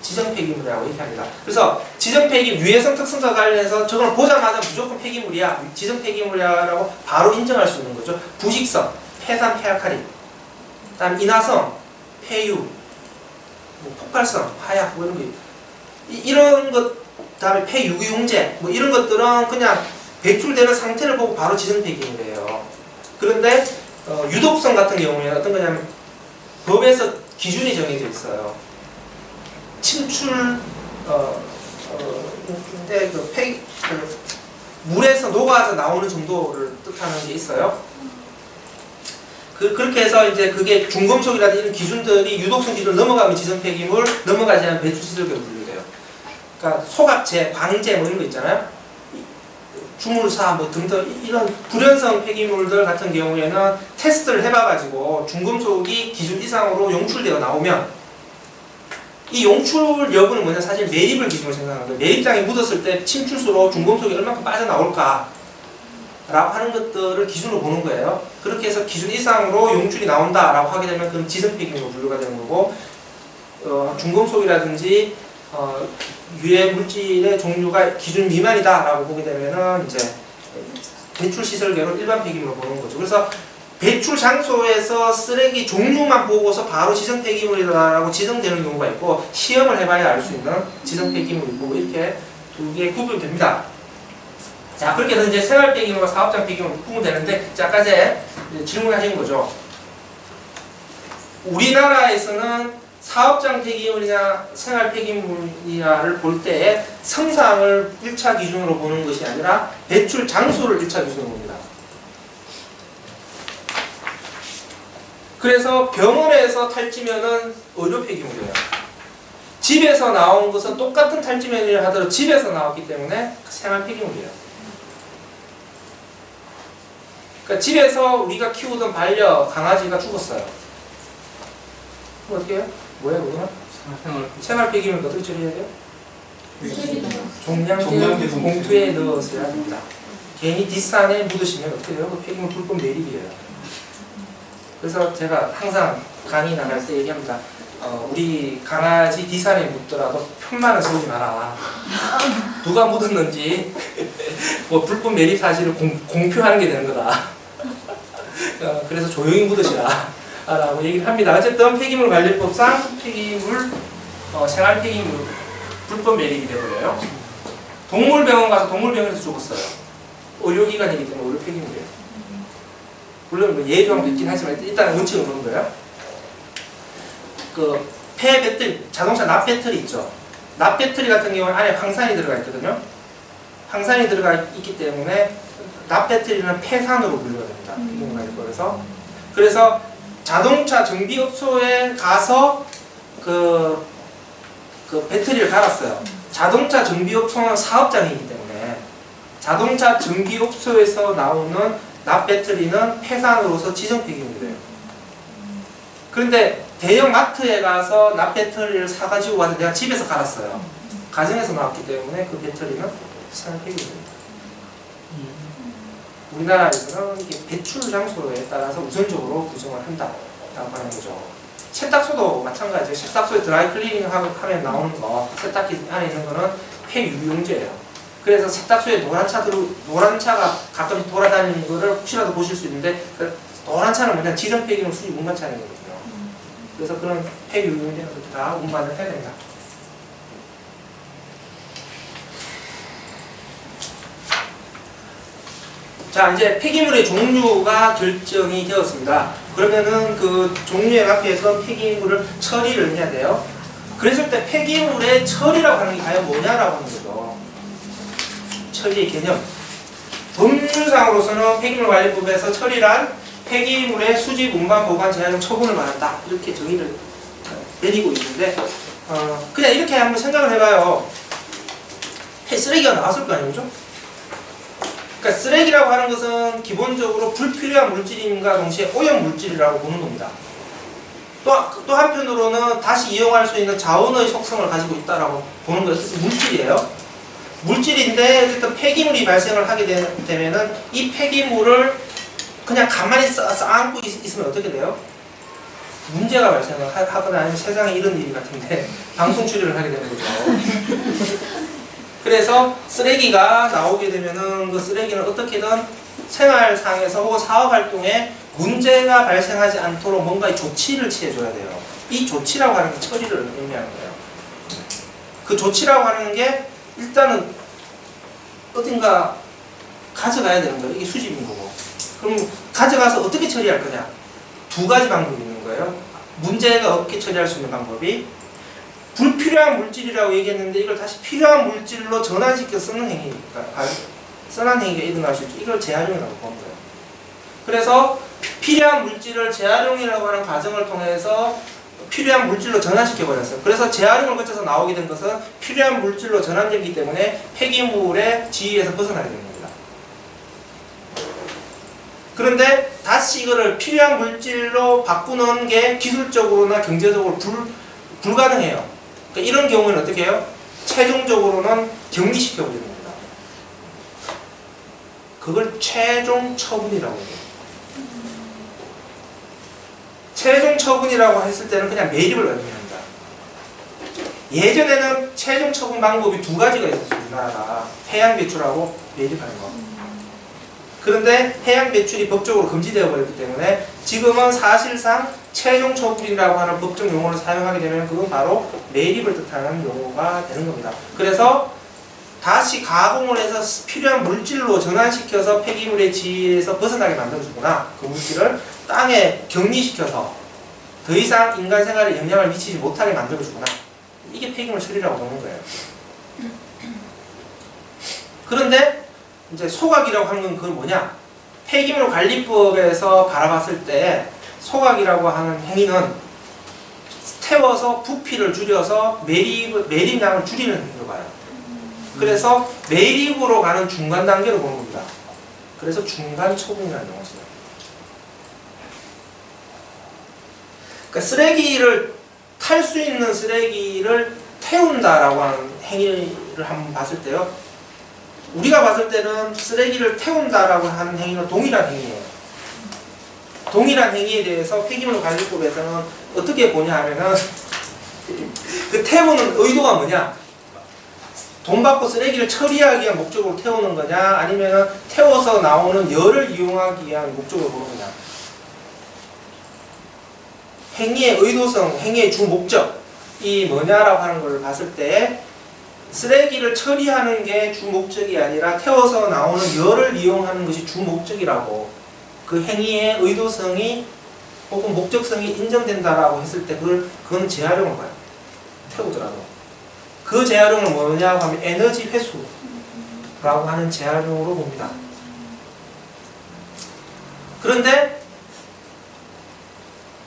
지정 폐기물이라고 얘기합니다. 그래서 지정 폐기물, 유해성 특성과 관련해서 저걸 보자마자 무조건 폐기물이야, 지정 폐기물이야라고 바로 인정할 수 있는 거죠. 부식성, 폐산, 폐알칼리, 그다음 인화성, 폐유, 뭐 폭발성, 화약, 뭐 이런 거, 이런 것, 그다음에 폐유기용제, 뭐 이런 것들은 그냥 배출되는 상태를 보고 바로 지정 폐기물이에요. 그런데 유독성 같은 경우에는 어떤 거냐면 법에서 기준이 정해져 있어요. 침출, 근데 물에서 녹아서 나오는 정도를 뜻하는 게 있어요. 그렇게 해서 이제 그게 중금속이라든지 이런 기준들이 유독성 기준을 넘어가면 지정 폐기물, 넘어가지 않으면 배출시설계로 분류돼요. 그러니까 소각제, 광제 뭐 이런 거 있잖아요. 주물사 뭐 등등 이런 불연성 폐기물들 같은 경우에는 테스트를 해봐가지고 중금속이 기준 이상으로 용출되어 나오면, 이 용출 여부는 뭐냐, 사실 매립을 기준으로 생각하는 거예요. 매립장에 묻었을 때 침출수로 중금속이 얼마큼 빠져나올까 라고 하는 것들을 기준으로 보는 거예요. 그렇게 해서 기준 이상으로 용출이 나온다라고 하게 되면 그건 지정 폐기물로 분류가 되는 거고, 중금속이라든지 유해 물질의 종류가 기준 미만이다라고 보게 되면은 이제 배출 시설계로 일반 폐기물로 보는 거죠. 그래서 배출 장소에서 쓰레기 종류만 보고서 바로 지정 폐기물이라고 지정되는 경우가 있고, 시험을 해봐야 알 수 있는 지정 폐기물이 있고, 이렇게 두 개 구분됩니다. 자, 그렇게 해서 이제 생활 폐기물과 사업장 폐기물로 구분되는데, 자, 아까 질문하신 거죠. 우리나라에서는 사업장 폐기물이나 생활 폐기물이냐를 볼 때 성상을 1차 기준으로 보는 것이 아니라 배출 장소를 1차 기준으로 봅니다. 그래서 병원에서 탈지면은 의료 폐기물이에요. 집에서 나온 것은 똑같은 탈지면이라 하더라도 집에서 나왔기 때문에 생활 폐기물이에요. 그러니까 집에서 우리가 키우던 반려 강아지가 죽었어요. 그럼 어떻게 해요? 뭐예요, 그거는? 생활 폐기물 어떻게 처리해야 돼요? 종량제 봉투에 넣어서야 됩니다. 괜히 뒷산에 묻으시면 어떻게 돼요? 그 폐기물 불법 매립이에요. 그래서 제가 항상 강의 나갈 때 얘기합니다. 우리 강아지 뒷산에 묻더라도 편만은 세우지 마라. 누가 묻었는지 뭐 불법 매립 사실을 공표하는 게 되는 거다. 그래서 조용히 묻으시라 라고 얘기를 합니다. 어쨌든 폐기물 관리법상 폐기물, 생활 폐기물 불법 매립이 되버려요. 동물병원 가서 동물병원에서 죽었어요. 의료기관이기 때문에 의료 폐기물이에요. 물론 뭐 예조항도 있긴 하지만 일단 원칙은 그런 거예요. 그 폐 배터리, 자동차 납 배터리 있죠. 납 배터리 같은 경우는 안에 황산이 들어가 있거든요. 황산이 들어가 있기 때문에 납 배터리는 폐산으로 분류가 됩니다. 폐기물 관리법에서. 그래서 자동차 정비업소에 가서 그 배터리를 갈았어요. 자동차 정비업소는 사업장이기 때문에 자동차 정비업소에서 나오는 납 배터리는 폐산으로서 지정 폐기물이 돼요. 그런데 대형 마트에 가서 납 배터리를 사가지고 와서 내가 집에서 갈았어요. 가정에서 나왔기 때문에 그 배터리는 생활 폐기물입니다. 우리나라에서는 이게 배출 장소에 따라서 우선적으로 규정을 한다라고 하는 거죠. 세탁소도 마찬가지예요. 세탁소에 드라이클리닝 하면 나오는 거, 세탁기 안에 있는 거는 폐유용제예요. 그래서 세탁소에 노란 차가 가끔씩 돌아다니는 거를 혹시라도 보실 수 있는데, 그 노란 차는 뭐냐, 지정 폐기물 수집 운반 차량이거든요. 그래서 그런 폐유용제는 다 운반을 해야 됩니다. 자, 이제 폐기물의 종류가 결정이 되었습니다. 그러면은 그 종류에 맞게서 폐기물을 처리를 해야 돼요. 그랬을 때 폐기물의 처리라고 하는 게 과연 뭐냐라고 하는 거죠. 처리의 개념. 법률상으로서는 폐기물관리법에서 처리란 폐기물의 수집, 운반, 보관, 재활용, 처분을 말한다. 이렇게 정의를 내리고 있는데, 그냥 이렇게 한번 생각을 해봐요. 쓰레기가 나왔을 거 아니에요, 그죠? 그러니까 쓰레기라고 하는 것은 기본적으로 불필요한 물질임과 동시에 오염 물질이라고 보는 겁니다. 또 한편으로는 다시 이용할 수 있는 자원의 속성을 가지고 있다라고 보는 거예요. 물질이에요. 물질인데 어쨌든 폐기물이 발생을 하게 되면은 이 폐기물을 그냥 가만히 쌓아안고 있으면 어떻게 돼요? 문제가 발생을 하거나 아니면 세상에 이런 일이 같은데 방송 출연을 하게 되는 거죠. 그래서 쓰레기가 나오게 되면은 그 쓰레기는 어떻게든 생활상에서 혹은 사업활동에 문제가 발생하지 않도록 뭔가의 조치를 취해줘야 돼요. 이 조치라고 하는 게 처리를 의미하는 거예요. 그 조치라고 하는 게 일단은 어딘가 가져가야 되는 거예요. 이게 수집인 거고. 그럼 가져가서 어떻게 처리할 거냐? 두 가지 방법이 있는 거예요. 문제가 없게 처리할 수 있는 방법이 불필요한 물질이라고 얘기했는데 이걸 다시 필요한 물질로 전환시켜 쓰는 행위니까 써난 행위가 일어날 수 있죠. 이걸 재활용이라고 보는 거예요. 그래서 필요한 물질을 재활용이라고 하는 과정을 통해서 필요한 물질로 전환시켜 버렸어요. 그래서 재활용을 거쳐서 나오게 된 것은 필요한 물질로 전환되기 때문에 폐기물의 지위에서 벗어나게 되는 겁니다. 그런데 다시 이거를 필요한 물질로 바꾸는 게 기술적으로나 경제적으로 불가능해요. 그러니까 이런 경우는 어떻게 해요? 최종적으로는 격리시켜 버리는 겁니다. 그걸 최종 처분이라고 해요. 최종 처분이라고 했을 때는 그냥 매립을 의미합니다. 예전에는 최종 처분 방법이 두 가지가 있었어요. 우리나라가 해양 배출하고 매립하는 거. 그런데 해양 배출이 법적으로 금지되어 버렸기 때문에 지금은 사실상 최종 처분이라고 하는 법적 용어를 사용하게 되면 그건 바로 매립을 뜻하는 용어가 되는 겁니다. 그래서 다시 가공을 해서 필요한 물질로 전환시켜서 폐기물의 지위에서 벗어나게 만들어주거나 그 물질을 땅에 격리시켜서 더 이상 인간 생활에 영향을 미치지 못하게 만들어주거나 이게 폐기물 처리라고 보는 거예요. 그런데 이제 소각이라고 하는 건 그건 뭐냐? 폐기물 관리법에서 바라봤을 때 소각이라고 하는 행위는 태워서 부피를 줄여서 매립량을 줄이는 행위로 봐요. 그래서 매립으로 가는 중간 단계로 보는 겁니다. 그래서 중간 처분이라는 용어를 써요. 그러니까 쓰레기를 탈 수 있는 쓰레기를 태운다라고 하는 행위를 한번 봤을 때요. 우리가 봤을 때는 쓰레기를 태운다라고 하는 행위는 동일한 행위예요. 동일한 행위에 대해서 폐기물 관리법에서는 어떻게 보냐 하면은 그 태우는 의도가 뭐냐? 돈 받고 쓰레기를 처리하기 위한 목적으로 태우는 거냐? 아니면은 태워서 나오는 열을 이용하기 위한 목적으로 보는 거냐? 행위의 의도성, 행위의 주 목적이 뭐냐라고 하는 걸 봤을 때 쓰레기를 처리하는 게 주 목적이 아니라 태워서 나오는 열을 이용하는 것이 주 목적이라고 그 행위의 의도성이 혹은 목적성이 인정된다라고 했을 때 그건 재활용을 봐요. 태우더라도. 그 재활용을 뭐냐고 하면 에너지 회수라고 하는 재활용으로 봅니다. 그런데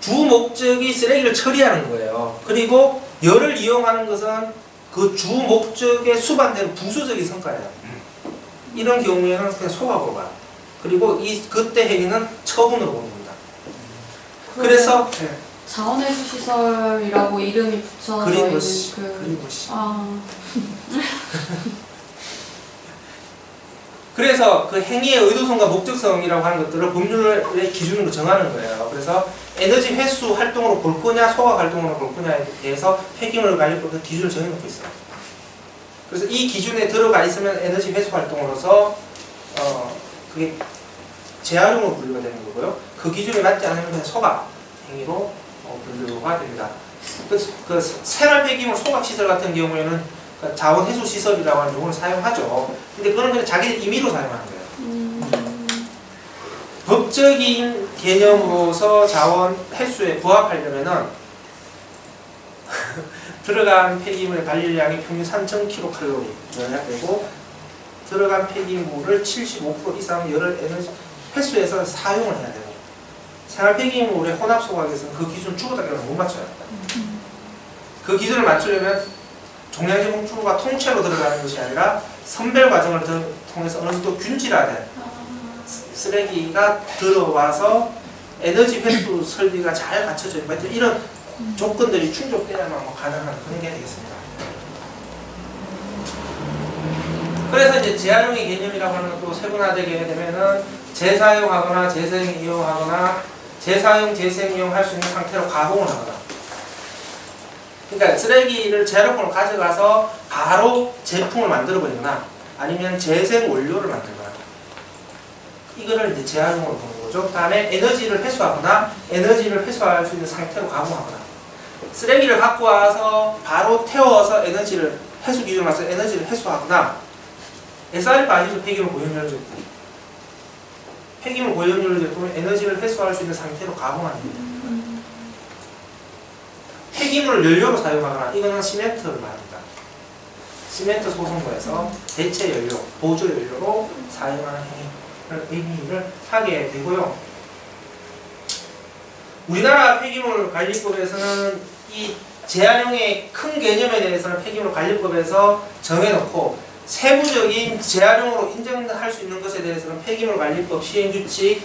주 목적이 쓰레기를 처리하는 거예요. 그리고 열을 이용하는 것은 그 주 목적에 수반되는 부수적인 성과예요. 이런 경우에는 그냥 소각으로 봐요. 그리고 그때 행위는 처분으로 보는 겁니다. 그래서 자원회수 시설이라고 이름이 붙여져 있는 그린워시. 그 그린워시. 아, 그래서 그 행위의 의도성과 목적성이라고 하는 것들을 법률의 기준으로 정하는 거예요. 그래서 에너지 회수 활동으로 볼 거냐, 소각 활동으로 볼 거냐에 대해서 폐기물 관리법에서 기준을 정해놓고 있어요. 그래서 이 기준에 들어가 있으면 에너지 회수 활동으로서 그게 재활용으로 분류가 되는 거고요. 그 기준에 맞지 않으면 그냥 소각 행위로 분류가 됩니다. 그 생활 폐기물 소각 시설 같은 경우에는 자원 회수 시설이라고 하는 용어를 사용하죠. 근데 그건 그냥 자기 임의로 사용하는 거예요. 법적인 개념으로서 자원 회수에 부합하려면은 들어간 폐기물의 발열량이 평균 3,000kcal여야 되고 들어간 폐기물을 75% 이상 열을 에너지 회수해서 사용을 해야 되고 생활 폐기물의 혼합 소각에서는 그 기준 죽었다기는 못 맞춰요. 그 기준을 맞추려면 종량제 봉투가 통째로 들어가는 것이 아니라 선별 과정을 통해서 어느 정도 균질화된 쓰레기가 들어와서 에너지 회수 설비가 잘 갖춰져 있고 이런 조건들이 충족돼야만 가능한 그런 게 되겠습니다. 그래서 이제 재활용의 개념이라고 하는 것도 세분화되게 되면은 재사용하거나 재생 이용하거나 재사용 재생 이용할 수 있는 상태로 가공을 하거나 그러니까 쓰레기를 재활용품으로 가져가서 바로 제품을 만들어 버리거나 아니면 재생 원료를 만들거나 이거를 이제 재활용으로 보는 거죠. 다음에 에너지를 회수하거나 에너지를 회수할 수 있는 상태로 가공하거나 쓰레기를 갖고 와서 바로 태워서 에너지를 회수 기준으로 와서 에너지를 회수하거나 SRF 아니죠. 폐기물 고연열 제품. 폐기물 고연열 제품은 에너지를 회수할 수 있는 상태로 가공하는 거예요. 폐기물을 연료로 사용하거나 이거는 시멘트를 말합니다. 시멘트 소송고에서 대체 연료, 보조 연료로 사용하는 행위를 하게 되고요. 우리나라 폐기물 관리법에서는 이 재활용의 큰 개념에 대해서는 폐기물 관리법에서 정해놓고 세부적인 재활용으로 인정할 수 있는 것에 대해서는 폐기물 관리법 시행규칙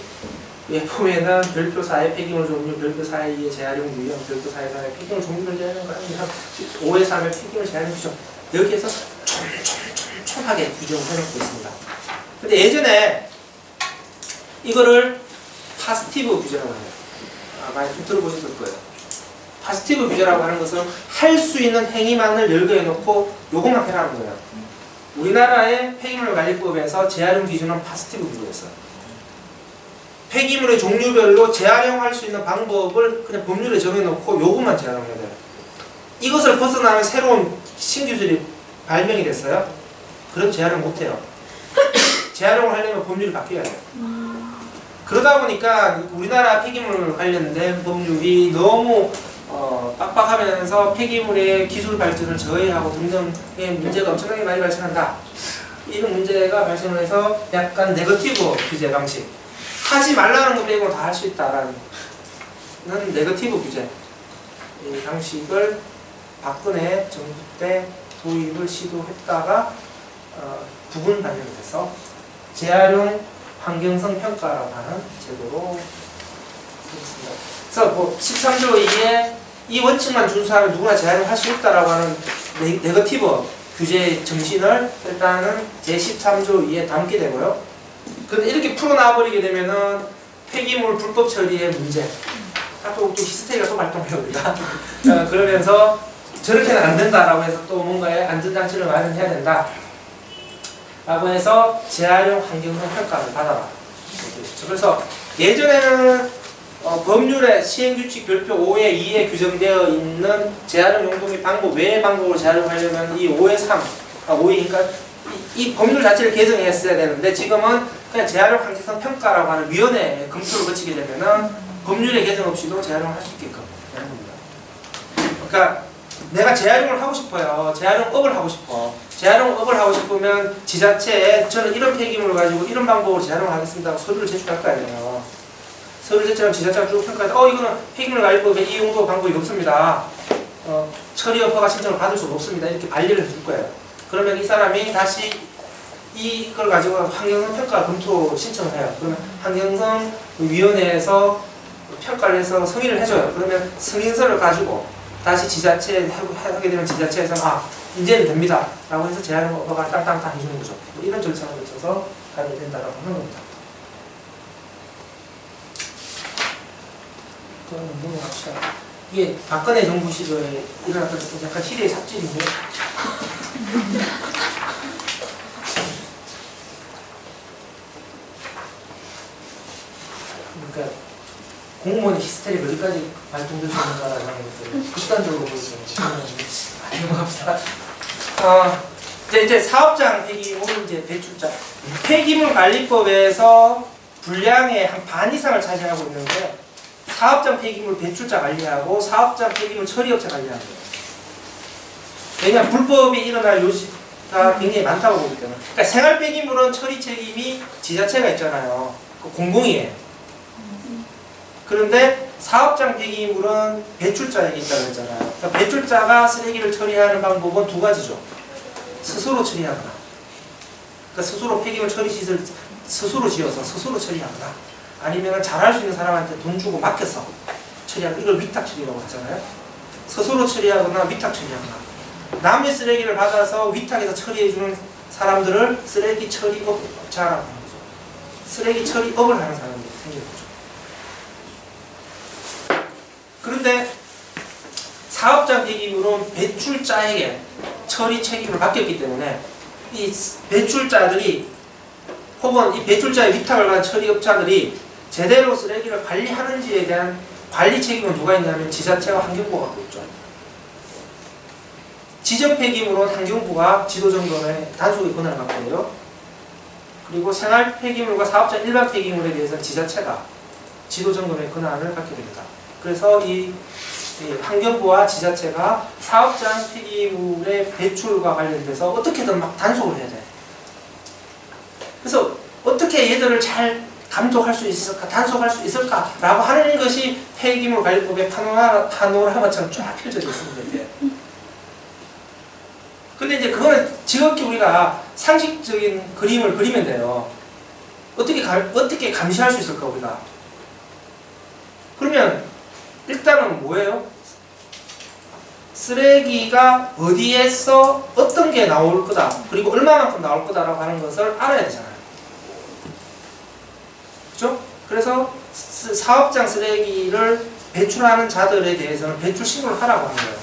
보면은 별표 4의 폐기물 종류, 별표 4의 2의 재활용 유형, 별표 4의 3의 폐기물 종류를 재활용 가능한 5의 3의 폐기물 재활용 규정 여기에서 촘촘하게 규정을 해놓고 있습니다. 근데 예전에 이거를 파스티브 규제라고 해요. 많이 좀 들어보셨을 거예요. 파스티브 규제라고 하는 것은 할 수 있는 행위만을 열거해놓고 요것만 해라는 거예요. 우리나라의 폐기물 관리법에서 재활용 기준은 파스티브 규제였어요. 폐기물의 종류별로 재활용할 수 있는 방법을 그냥 법률에 정해놓고 요것만 재활용해야 돼요. 이것을 벗어나면 새로운 신기술이 발명이 됐어요. 그럼 재활용 못해요. 재활용을 하려면 법률이 바뀌어야 돼요. 그러다 보니까 우리나라 폐기물 관련된 법률이 너무 빡빡하면서 폐기물의 기술 발전을 저해하고 등등의 문제가 엄청나게 많이 발생한다. 이런 문제가 발생을 해서 약간 네거티브 규제 방식 하지 말라는 것 빼고는 다 할 수 있다라는 네거티브 규제 이 방식을 박근혜 정부 때 도입을 시도했다가 부분 반영이 돼서 재활용 환경성 평가라고 하는 제도로 되겠습니다. 그래서 뭐 13조 2에 이 원칙만 준수하면 누구나 재활용할 수 있다라고 하는 네거티브 규제의 정신을 일단은 제13조 2에 담게 되고요. 근데 이렇게 풀어놔버리게 되면은 폐기물 불법 처리의 문제, 또 히스테리가 또 발동해요 우리가. 그러면서 저렇게는 안 된다라고 해서 또 뭔가의 안전장치를 마련해야 된다. 라고 해서 재활용 환경성 평가를 받아라. 그래서 예전에는 법률의 시행규칙 별표 5의 2에 규정되어 있는 재활용 용도 및 방법 외의 방법으로 재활용하려면 이 5의 3, 5위니까 이 법률 자체를 개정했어야 되는데 지금은 그냥 재활용 환경성 평가라고 하는 위원회 검토를 거치게 되면은 법률의 개정 없이도 재활용을 할 수 있게끔 하는 겁니다. 그러니까 내가 재활용을 하고 싶어요. 재활용업을 하고 싶어. 재활용업을 하고 싶으면 지자체에 저는 이런 폐기물을 가지고 이런 방법으로 재활용을 하겠습니다 하고 서류를 제출할 거 아니에요. 서류를 제출하면 지자체가 쭉 평가해서 이거는 폐기물 관리법에 이 용도 방법이 없습니다. 처리 허가 신청을 받을 수가 없습니다. 이렇게 반리를 해줄 거예요. 그러면 이 사람이 다시 이걸 가지고 환경성 평가 검토 신청을 해요. 그러면 환경성 위원회에서 평가를 해서 승인을 해줘요. 그러면 승인서를 가지고 다시 지자체에 하게 되면 지자체에서는 이제는 됩니다 라고 해서 제한 허가를 땅땅땅 해주는 거죠. 뭐 이런 절차를 거쳐서 가야 된다라고 하는 겁니다. 그럼 넘어갑시다. 이게 박근혜 정부 시절에 일어났던 약간 시대의 삽질인데 그러니까 공무원의 히스테리가 어디까지 발동될 수 있는가라는 것들을 극단적으로 보여주는 넘어갑시다. 이제 사업장 폐기물 이제 배출자 폐기물 관리법에서 분량의 한 반 이상을 차지하고 있는데 사업장 폐기물 배출자 관리하고 사업장 폐기물 처리업체 관리하는 거예요. 왜냐하면 불법이 일어날 요지가 굉장히 많다고 보기 때문에. 그러니까 생활 폐기물은 처리 책임이 지자체가 있잖아요. 공공이에요. 그런데 사업장 폐기물은 배출자에게 있다고 했잖아요. 그러니까 배출자가 쓰레기를 처리하는 방법은 두 가지죠. 스스로 처리하거나, 그러니까 스스로 폐기물 처리 시설 스스로 지어서 스스로 처리하거나, 아니면 잘할 수 있는 사람한테 돈 주고 맡겨서 처리하고, 이걸 위탁 처리라고 하잖아요. 스스로 처리하거나 위탁 처리하거나, 남의 쓰레기를 받아서 위탁해서 처리해주는 사람들을 쓰레기 처리업자라고 하는 거죠. 쓰레기 처리업을 하는 사람들이 생기는 거죠. 그런데 사업장 폐기물은 배출자에게 처리 책임을 맡겼기 때문에 이 배출자들이 혹은 이 배출자의 위탁을 받은 처리업자들이 제대로 쓰레기를 관리하는지에 대한 관리 책임은 누가 있냐면 지자체와 환경부가 갖고 있죠. 지적 폐기물은 환경부가 지도점검에 단속의 권한을 갖고 있고요. 그리고 생활 폐기물과 사업장 일반 폐기물에 대해서는 지자체가 지도점검의 권한을 갖게 됩니다. 그래서 이 환경부와 지자체가 사업장 폐기물의 배출과 관련돼서 어떻게든 막 단속을 해야 돼. 그래서 어떻게 얘들을 잘 감독할 수 있을까, 단속할 수 있을까라고 하는 것이 폐기물 관리법의 파노라마처럼 쫙 펼쳐져 있습니다. 이제. 근데 이제 그거는 지극히 우리가 상식적인 그림을 그리면 돼요. 어떻게 감시할 수 있을까 우리가? 그러면 일단은 뭐예요? 쓰레기가 어디에서 어떤 게 나올 거다, 그리고 얼마만큼 나올 거다라고 하는 것을 알아야 되잖아요. 그렇죠? 그래서 사업장 쓰레기를 배출하는 자들에 대해서는 배출 신고를 하라고 하는 거예요.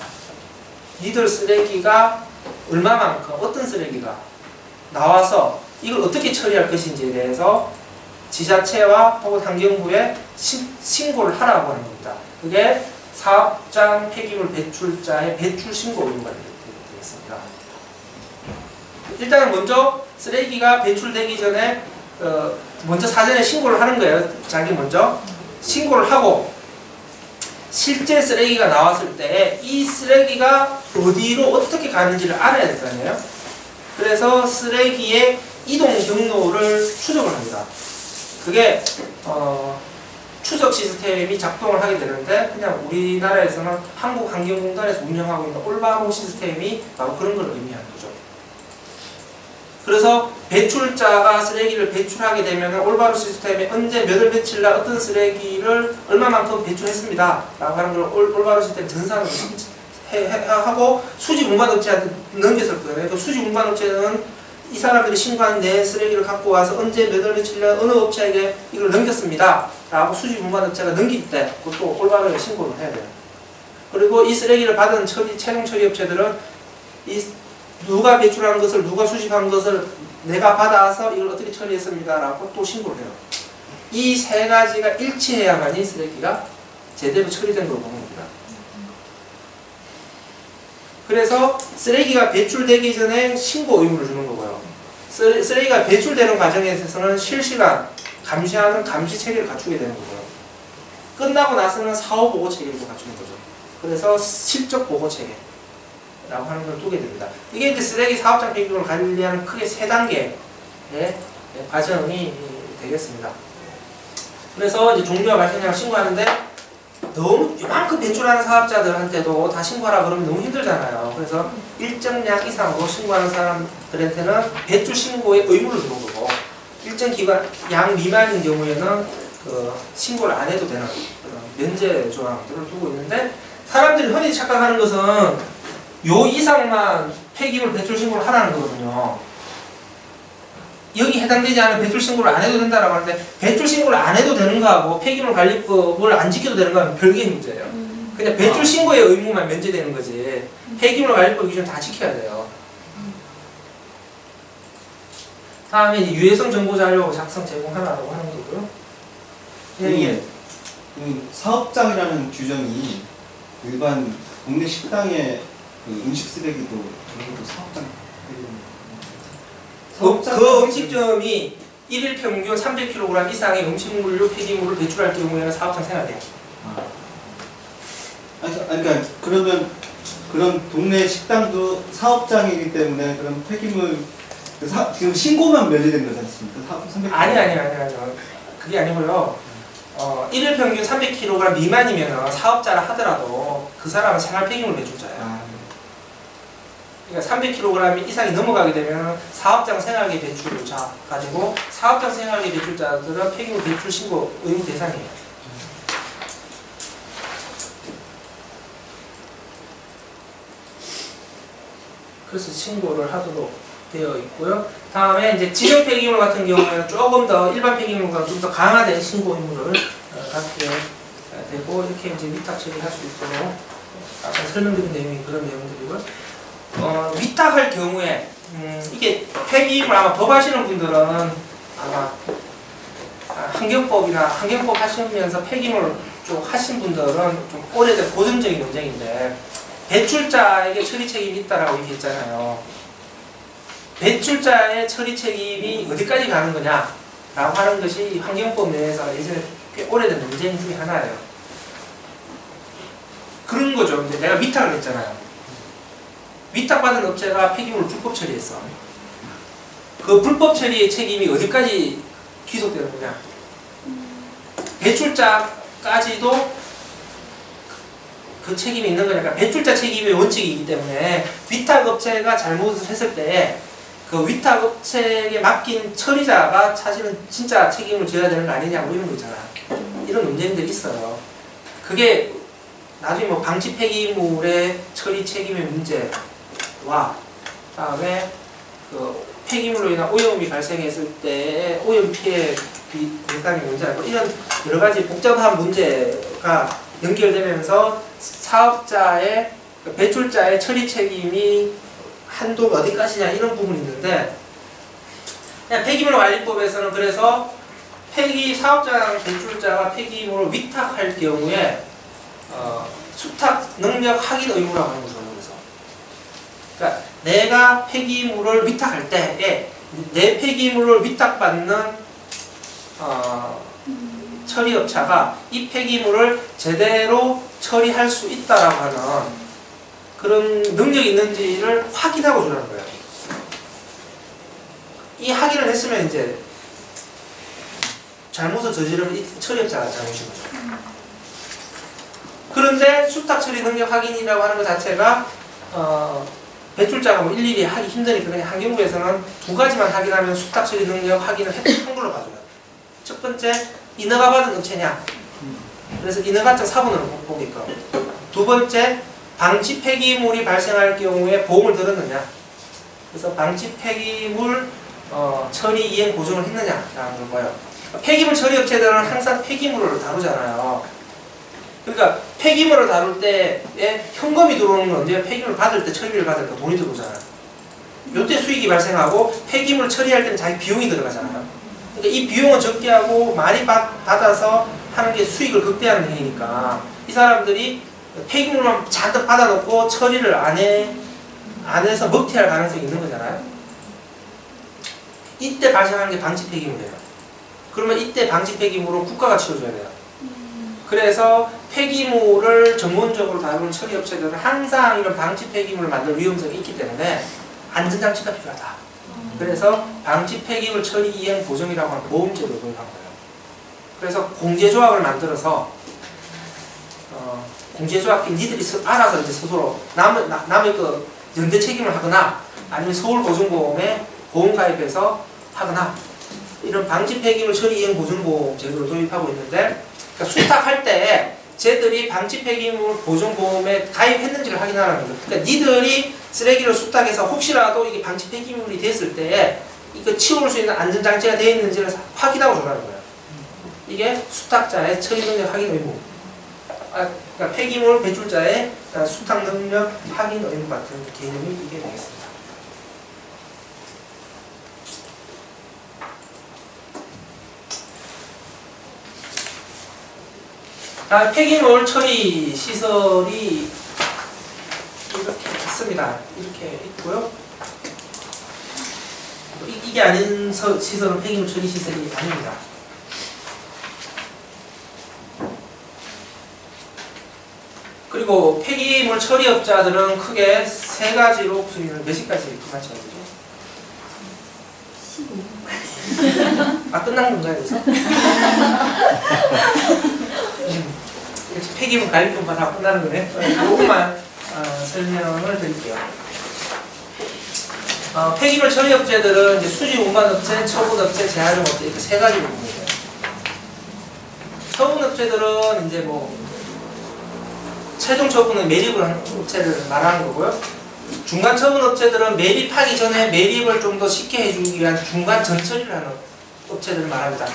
니들 쓰레기가 얼마만큼, 어떤 쓰레기가 나와서 이걸 어떻게 처리할 것인지에 대해서 지자체와 혹은 환경부에 신고를 하라고 하는 겁니다. 그게 사업장 폐기물 배출자의 배출 신고 의무가 되겠습니다. 일단은 먼저 쓰레기가 배출되기 전에 먼저 사전에 신고를 하는 거예요. 자기 먼저 신고를 하고 실제 쓰레기가 나왔을 때 이 쓰레기가 어디로 어떻게 가는지를 알아야 될 거 아니에요. 그래서 쓰레기의 이동 경로를 추적을 합니다. 그게 추적 시스템이 작동을 하게 되는데, 그냥 우리나라에서는 한국환경공단에서 운영하고 있는 올바로 시스템이 바로 그런 걸 의미하는 거죠. 그래서 배출자가 쓰레기를 배출하게 되면 올바로 시스템에 언제 몇 월 며칠 날 어떤 쓰레기를 얼마만큼 배출했습니다 라고 하는 걸 올바로 시스템 전산으로 하고 수집 운반업체한테 넘겼을 거예요. 그 수집 운반업체는 이 사람들이 신고한 내 쓰레기를 갖고 와서 언제 몇 월 며칠 날 어느 업체에게 이걸 넘겼습니다 라고 수집 운반업체가 넘길 때 그것도 올바르게 신고를 해야 돼요. 그리고 이 쓰레기를 받은 최종 처리 업체들은 이 누가 배출한 것을, 누가 수집한 것을 내가 받아서 이걸 어떻게 처리했습니다 라고 또 신고를 해요. 이 세 가지가 일치해야만이 쓰레기가 제대로 처리된 걸 보는 겁니다. 그래서 쓰레기가 배출되기 전에 신고 의무를 주는 거고요. 쓰레기가 배출되는 과정에 있어서는 실시간 감시하는 감시 체계를 갖추게 되는 거고요. 끝나고 나서는 사후 보고 체계를 갖추는 거죠. 그래서 실적 보고 체계라고 하는 걸 두게 됩니다. 이게 이제 쓰레기 사업장 폐기물을 관리하는 크게 세 단계의 과정이 되겠습니다. 그래서 이제 종류와 발생량을 신고하는데, 너무 이만큼 배출하는 사업자들한테도 다 신고하라 그러면 너무 힘들잖아요. 그래서 일정량 이상으로 신고하는 사람들한테는 배출 신고의 의무를 주는 거고, 일정 기간 양 미만인 경우에는 신고를 안 해도 되는 그런 면제 조항들을 두고 있는데 사람들이 흔히 착각하는 것은 요 이상만 폐기물 배출 신고를 하라는 거거든요. 여기 해당되지 않은 배출 신고를 안 해도 된다라고 하는데 배출 신고를 안 해도 되는 거하고 폐기물 관리법을 안 지켜도 되는 거는 별개의 문제예요. 그냥 배출 신고의 의무만 면제되는 거지 폐기물 관리법 기준 다 지켜야 돼요. 다음에 이제 유해성 정보 자료 작성 제공하라고 하는 거고요. 이게 그 사업장이라는 규정이 일반 동네 식당의 그 음식 쓰레기도 전부 사업장 그 음식점이 1일 평균 300kg 이상의 음식물류 폐기물을 배출할 경우에는 사업장 생활돼요. 그러니까 그러면 그런 동네 식당도 사업장이기 때문에 그런 폐기물 지금 신고만 면제된 거지 않습니까? 300kg. 아니. 그게 아니고요. 1일 평균 300kg 미만이면 사업자라 하더라도 그 사람은 생활 폐기물 배출자예요. 그러니까 300kg 이상이 넘어가게 되면 사업장 생활계 배출자가 되고 사업장 생활계 배출자들은 폐기물 배출 신고 의무 대상이에요. 그래서 신고를 하도록 되어 있고요. 다음에 이제 지역 폐기물 같은 경우에는 조금 더 일반 폐기물보다 좀 더 강화된 신고 의무를 갖게 되고 이렇게 이제 위탁 처리할 수 있도록 아까 설명드린 내용이 그런 내용들이고요. 위탁할 경우에 이게 폐기물 아마 법 하시는 분들은 아마 환경법 하시면서 폐기물 쪽 하신 분들은 좀 오래된 고전적인 논쟁인데 배출자에게 처리 책임이 있다라고 얘기했잖아요. 배출자의 처리 책임이 어디까지 가는 거냐라고 하는 것이 환경법 내에서 예전에 꽤 오래된 논쟁 중에 하나예요. 그런 거죠. 이제 내가 위탁을 했잖아요. 위탁받은 업체가 폐기물을 불법 처리했어. 그 불법 처리의 책임이 어디까지 귀속되는 거냐? 배출자까지도 그 책임이 있는 거니까 배출자 책임의 원칙이기 때문에 위탁업체가 잘못을 했을 때 그 위탁업체에게 맡긴 처리자가 사실은 진짜 책임을 져야 되는 거 아니냐고 이런 거 있잖아. 이런 논쟁들이 있어요. 그게 나중에 뭐 방치 폐기물의 처리 책임의 문제와 다음에 그 폐기물로 인한 오염이 발생했을 때 오염 피해 대상의 문제하고 이런 여러 가지 복잡한 문제가 연결되면서 사업자의 배출자의 처리 책임이 한도가 어디까지냐 이런 부분이 있는데 그냥 폐기물 관리법에서는 그래서 사업자랑 배출자가 폐기물을 위탁할 경우에 수탁 능력 확인 의무라고 하는 거죠. 그래서 그러니까 내가 폐기물을 위탁할 때에 내 폐기물을 위탁받는 처리업체가 이 폐기물을 제대로 처리할 수 있다라고 하는 그런 능력이 있는지를 확인하고 주라는 거예요. 이 확인을 했으면 이제 잘못을 저지르면 이 처리업자가 잘못인 거죠. 그런데 수탁 처리 능력 확인이라고 하는 것 자체가 배출자가 뭐 일일이 하기 힘드니까 그냥 환경부에서는 두 가지만 확인하면 수탁 처리 능력 확인을 한 걸로 봐줘요. 첫 번째, 인허가 받은 업체냐. 그래서 인허가증 사본으로 보게끔. 두 번째, 방치 폐기물이 발생할 경우에 보험을 들었느냐. 그래서 방치 폐기물 처리 이행 보증을 했느냐라는 걸 봐요. 폐기물 처리 업체들은 항상 폐기물을 다루잖아요. 그러니까 폐기물을 다룰 때에 현금이 들어오는 건 언제? 폐기물 받을 때 처리비를 받을 때 돈이 들어오잖아요. 요때 수익이 발생하고 폐기물 처리할 때는 자기 비용이 들어가잖아요. 그러니까 이 비용은 적게 하고 많이 받아서 하는 게 수익을 극대화하는 행위니까 이 사람들이 폐기물만 잔뜩 받아놓고 처리를 안 해서 먹튀할 가능성이 있는 거잖아요. 이때 발생하는 게 방치 폐기물이에요. 그러면 이때 방치 폐기물은 국가가 치워줘야 돼요. 그래서 폐기물을 전문적으로 다루는 처리업체들은 항상 이런 방치 폐기물을 만들 위험성이 있기 때문에 안전장치가 필요하다. 그래서 방치 폐기물 처리 이행 보증이라고 하는 보험제도를 도입한 거예요. 그래서 공제조합을 만들어서 공제조합이 니들이 알아서 이제 스스로 남의 그 연대 책임을 하거나 아니면 서울보증보험에 보험 가입해서 하거나 이런 방치 폐기물 처리 이행 보증보험 제도를 도입하고 있는데 그러니까 수탁할 때 쟤들이 방치 폐기물 보존보험에 가입했는지를 확인하라는 거죠. 그러니까 니들이 쓰레기를 수탁해서 혹시라도 이게 방치 폐기물이 됐을 때 이거 치울 수 있는 안전장치가 되어 있는지를 확인하고 주라는 거예요. 이게 수탁자의 처리 능력 확인 의무. 그러니까 폐기물 배출자의 수탁 능력 확인 의무 같은 개념이 이게 되겠습니다. 폐기물 처리 시설이 이렇게 있습니다. 이렇게 있고요. 이게 아닌 시설은 폐기물 처리 시설이 아닙니다. 그리고 폐기물 처리업자들은 크게 세 가지로 구성되는 몇십 가지 그만치 어디죠? 15. 끝난 건가요, 여기서? 폐기물 관리법만 다 끝나는 거네. 조금만 설명을 드릴게요. 폐기물 처리업체들은 이제 수지 운반업체, 처분업체, 재활용업체 이렇게 세 가지로 구분돼요. 처분업체들은 이제 뭐 최종 처분은 매립을 하는 업체를 말하는 거고요. 중간 처분업체들은 매립하기 전에 매립을 좀 더 쉽게 해주기 위한 중간 전처리를 하는 업체들을 말합니다.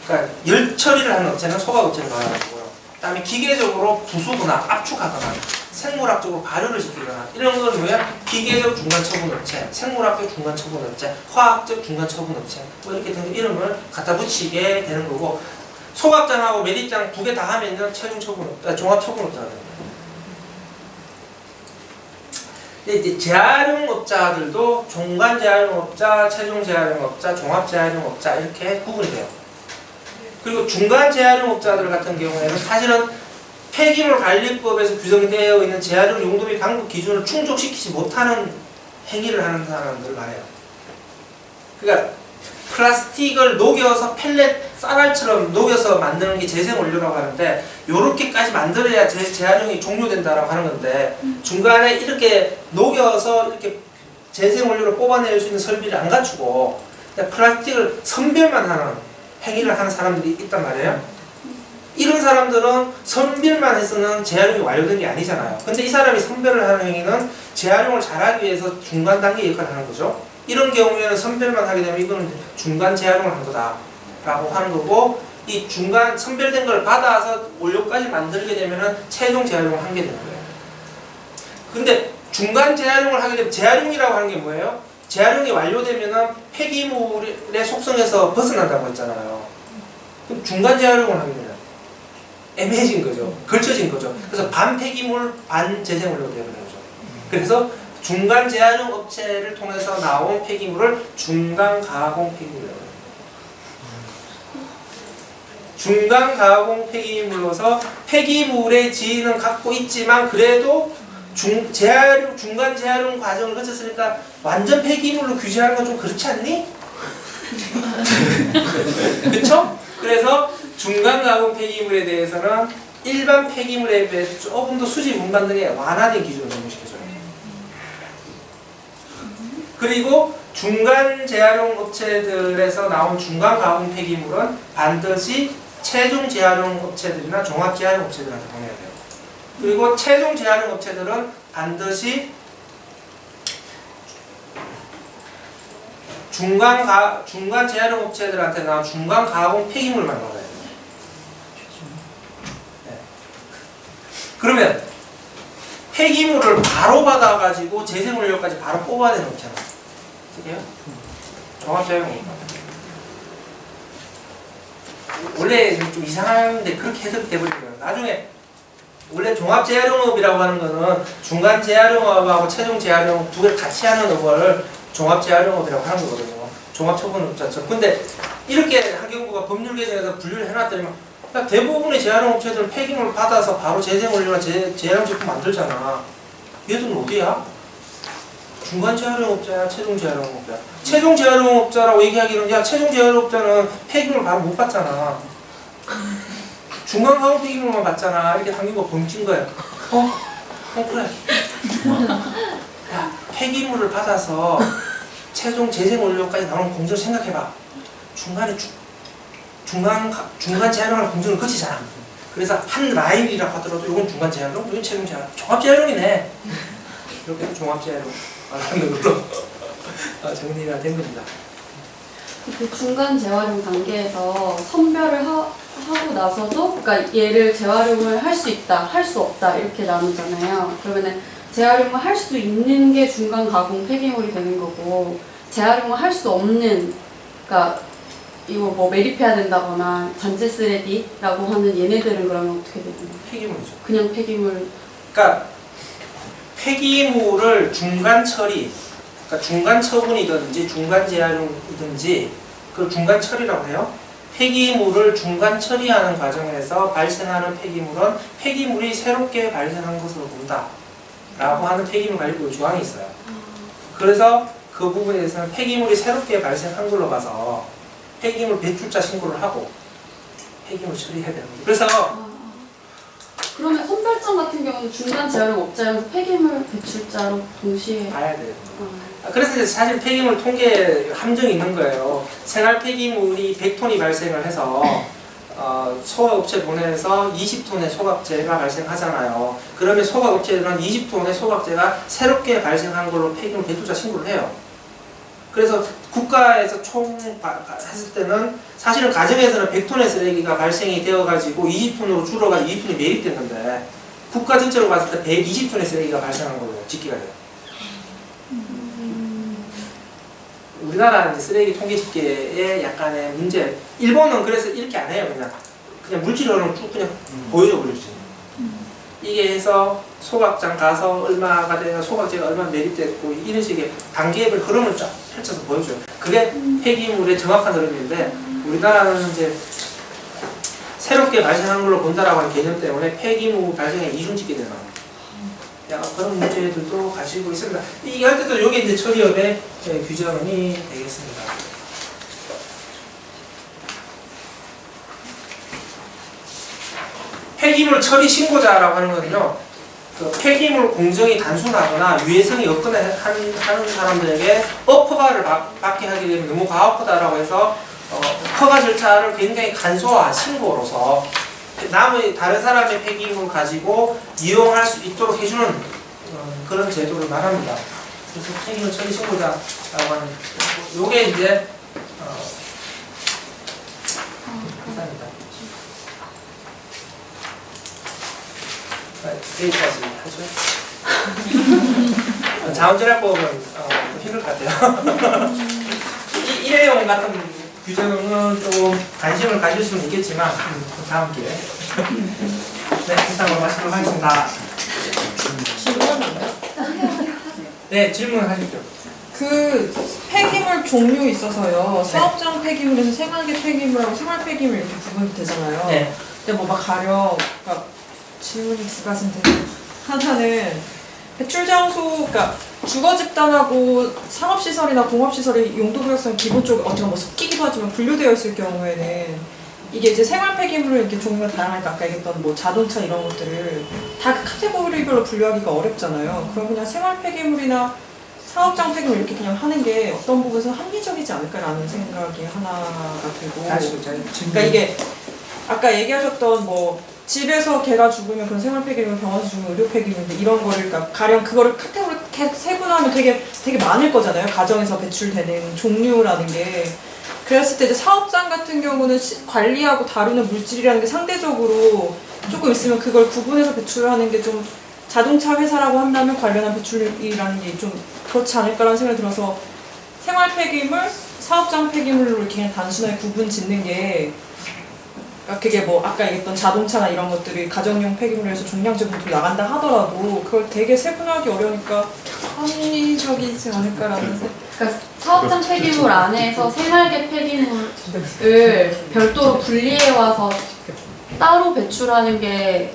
그러니까 열 처리를 하는 업체는 소각업체를 말하는 거고요. 그다음에 기계적으로 부수거나 압축하거나 생물학적으로 발효를 시키거나 이런 건 뭐야? 기계적 중간 처분업체, 생물학적 중간 처분업체, 화학적 중간 처분업체 뭐 이렇게 된 이름을 갖다 붙이게 되는 거고 소각장하고 매립장 두 개 다 하면은 최종 처분업자, 종합 처분업자가 됩니다. 이제 재활용업자들도 중간 재활용업자, 최종 재활용업자, 종합 재활용업자 이렇게 구분이 돼요. 그리고 중간 재활용업자들 같은 경우에는 사실은 폐기물 관리법에서 규정되어 있는 재활용 용도 및 방법 기준을 충족시키지 못하는 행위를 하는 사람들을 말해요. 그러니까 플라스틱을 녹여서 펠렛, 쌀알처럼 녹여서 만드는 게 재생원료라고 하는데 요렇게까지 만들어야 재활용이 종료된다라고 하는 건데 중간에 이렇게 녹여서 이렇게 재생원료를 뽑아낼 수 있는 설비를 안 갖추고 플라스틱을 선별만 하는 행위를 하는 사람들이 있단 말이에요. 이런 사람들은 선별만 해서는 재활용이 완료된 게 아니잖아요. 근데 이 사람이 선별을 하는 행위는 재활용을 잘하기 위해서 중간 단계 역할을 하는 거죠. 이런 경우에는 선별만 하게 되면 이거는 중간 재활용을 한 거다라고 하는 거고 이 중간 선별된 걸 받아서 원료까지 만들게 되면은 최종 재활용을 하게 되는 거예요. 근데 중간 재활용을 하게 되면 재활용이라고 하는 게 뭐예요? 재활용이 완료되면은 폐기물의 속성에서 벗어난다고 했잖아요. 그럼 중간 재활용을 하게 되면 애매해진 거죠. 걸쳐진 거죠. 그래서 반 폐기물, 반 재생원료가 되는 거죠. 그래서 중간 재활용 업체를 통해서 나온 폐기물을 중간 가공 폐기물이라고 해요. 중간 가공 폐기물로서 폐기물의 지위는 갖고 있지만 그래도 중간 재활용 과정을 거쳤으니까 완전 폐기물로 규제하는 건 좀 그렇지 않니? 그쵸? 그래서 중간 가공 폐기물에 대해서는 일반 폐기물에 비해서 조금 더 수지 운반 등의 완화된 기준을 적용시켜줘요. 그리고 중간 재활용 업체들에서 나온 중간 가공 폐기물은 반드시 최종 재활용 업체들이나 종합 재활용 업체들한테 보내야 돼요. 그리고 최종 재활용 업체들은 반드시 중간 재활용 업체들한테 나온 중간 가공 폐기물만 받아야 돼요. 네. 그러면 폐기물을 바로 받아가지고 재생원료까지 바로 뽑아야 되는 업체는 어떻게 해요? 종합 재활용 업체. 원래 좀 이상한데 그렇게 해석돼버린 거예요. 나중에 원래 종합재활용업이라고 하는 거는 중간 재활용업하고 최종 재활용 두 개를 같이 하는 업을 종합재활용업이라고 하는 거거든요. 종합처분업자처럼. 근데 이렇게 환경부가 법률 개정에서 분류를 해놨더니 대부분의 재활용업체들은 폐기물을 받아서 바로 재생원료나 재활용제품 만들잖아. 얘들은 어디야? 중간 재활용업자야, 최종 재활용업자야. 최종 재활용업자라고 얘기하기는 야 최종 재활용업자는 폐기물 바로 못 받잖아. 중간 가공 폐기물만 받잖아. 이렇게 당기고 벙찐 거야. 그래. 야 폐기물을 받아서 최종 재생원료까지 나오는 공정을 생각해봐. 중간 재활용하는 공정을 거치잖아. 그래서 한 라인이라고 하더라도 이건 중간 재활용, 이건 책임 재활용, 종합 재활용이네. 이렇게 해서 종합 재활용 하는 걸로 정리가 된 겁니다. 그 중간 재활용 단계에서 선별을 하고 나서도, 그러니까 얘를 재활용을 할 수 있다, 할 수 없다 이렇게 나누잖아요. 그러면은 재활용을 할 수 있는 게 중간 가공 폐기물이 되는 거고, 재활용을 할 수 없는, 그러니까 이거 뭐 매립해야 된다거나 단체 쓰레기라고 하는 얘네들은 그러면 어떻게 되나요? 폐기물이죠. 그냥 폐기물. 그러니까 폐기물을 중간 처리, 그러니까 중간 처분이든지 중간 재활용이든지 그걸 중간 처리라고 해요. 폐기물을 중간 처리하는 과정에서 발생하는 폐기물은 폐기물이 새롭게 발생한 것으로 본다 라고 하는 폐기물 관리법 조항이 있어요. 그래서 그 부분에 대해서는 폐기물이 새롭게 발생한 걸로 봐서 폐기물 배출자 신고를 하고 폐기물 처리해야 되는 거예요. 그래서 그러면 선별점 같은 경우는 중간 재활용 업자용에서 폐기물 배출자로 동시에 봐야 돼요. 그래서 이제 사실 폐기물 통계 함정이 있는 거예요. 생활 폐기물이 100톤이 발생을 해서 소각업체 보내서 20톤의 소각재가 발생하잖아요. 그러면 소각업체들은 20톤의 소각재가 새롭게 발생한 걸로 폐기물 배출자 신고를 해요. 그래서 국가에서 총 했을 때는 사실은 가정에서는 100톤의 쓰레기가 발생이 되어가지고 20톤으로 줄어가지고 20톤이 매립된 건데 국가 전체로 봤을 때 120톤의 쓰레기가 발생한 걸로 집계가 돼요. 우리나라는 이제 쓰레기 통계 집계에 약간의 문제. 일본은 그래서 이렇게 안 해요. 그냥 물질론을 쭉 그냥 보여줘 버리지. 이게 해서 소각장 가서 얼마가 돼서 소각제가 얼마 매립됐고 이런 식의 단계별 흐름을 쫙 펼쳐서 보여줘요. 그게 폐기물의 정확한 흐름인데 우리나라는 이제 새롭게 발생한 걸로 본다라고 하는 개념 때문에 폐기물 발생에 이중집계 되는 약간 그런 문제들도 가지고 있습니다. 이게 할 때도 이게 이제 처리업의 규정이 되겠습니다. 폐기물 처리 신고자라고 하는 거는요, 그 폐기물 공정이 단순하거나 유해성이 없거나 하는 사람들에게 허가를 받게 하게 되면 너무 과학하다라고 해서 허가 절차를 굉장히 간소화 신고로서 남의 다른 사람의 폐기물 가지고 이용할 수 있도록 해주는 그런 제도를 말합니다. 그래서 폐기물 처리 신고자라고 하는 요게 이제 감사합니다. 여기까지 하죠. 자원절약법은 좀 힘들 것 같아요. 일회용 같은 규정은 좀 관심을 가질 수는 있겠지만 다음 기회에 네, 이상으로 마치도록 하겠습니다. 네, 질문하십시오. 그 폐기물 종류 있어서요. 사업장 폐기물에서 생활계 폐기물하고 생활 폐기물 이렇게 구분이 되잖아요. 네. 근데 뭐 막 가령 그러니까 질문이 두 가지인데 하나는 배출 장소, 그러니까 주거 집단하고 상업 시설이나 공업 시설의 용도 구역성 기본적으로 어떻게 뭐 섞이기도 하지만 분류되어 있을 경우에는 이게 이제 생활 폐기물을 이렇게 종류가 다양하니까 아까 얘기했던 뭐 자동차 이런 것들을 다 카테고리별로 분류하기가 어렵잖아요. 그럼 그냥 생활 폐기물이나 사업장 폐기물 이렇게 그냥 하는 게 어떤 부분에서 합리적이지 않을까라는 생각이 하나가 들고. 그러니까 이게 아까 얘기하셨던 뭐 집에서 개가 죽으면 그런 생활 폐기물, 병원에서 죽으면 의료 폐기물인데 이런 거를 그러니까 가령 그거를 카테고리 세분화하면 되게 많을 거잖아요. 가정에서 배출되는 종류라는 게. 그랬을 때 이제 사업장 같은 경우는 관리하고 다루는 물질이라는 게 상대적으로 조금 있으면 그걸 구분해서 배출을 하는 게 좀 자동차 회사라고 한다면 관련한 배출이라는 게 좀 그렇지 않을까라는 생각이 들어서 생활 폐기물, 사업장 폐기물로 이렇게 그냥 단순하게 구분 짓는 게 그러니까 그게 뭐 아까 얘기했던 자동차나 이런 것들이 가정용 폐기물에서 종량제품으로 나간다 하더라도 그걸 되게 세분화하기 어려우니까 합리적이지 않을까라는 생각. 그러니까 사업장 폐기물 안에서 생활계 폐기물을 별도로 분리해와서 따로 배출하는 게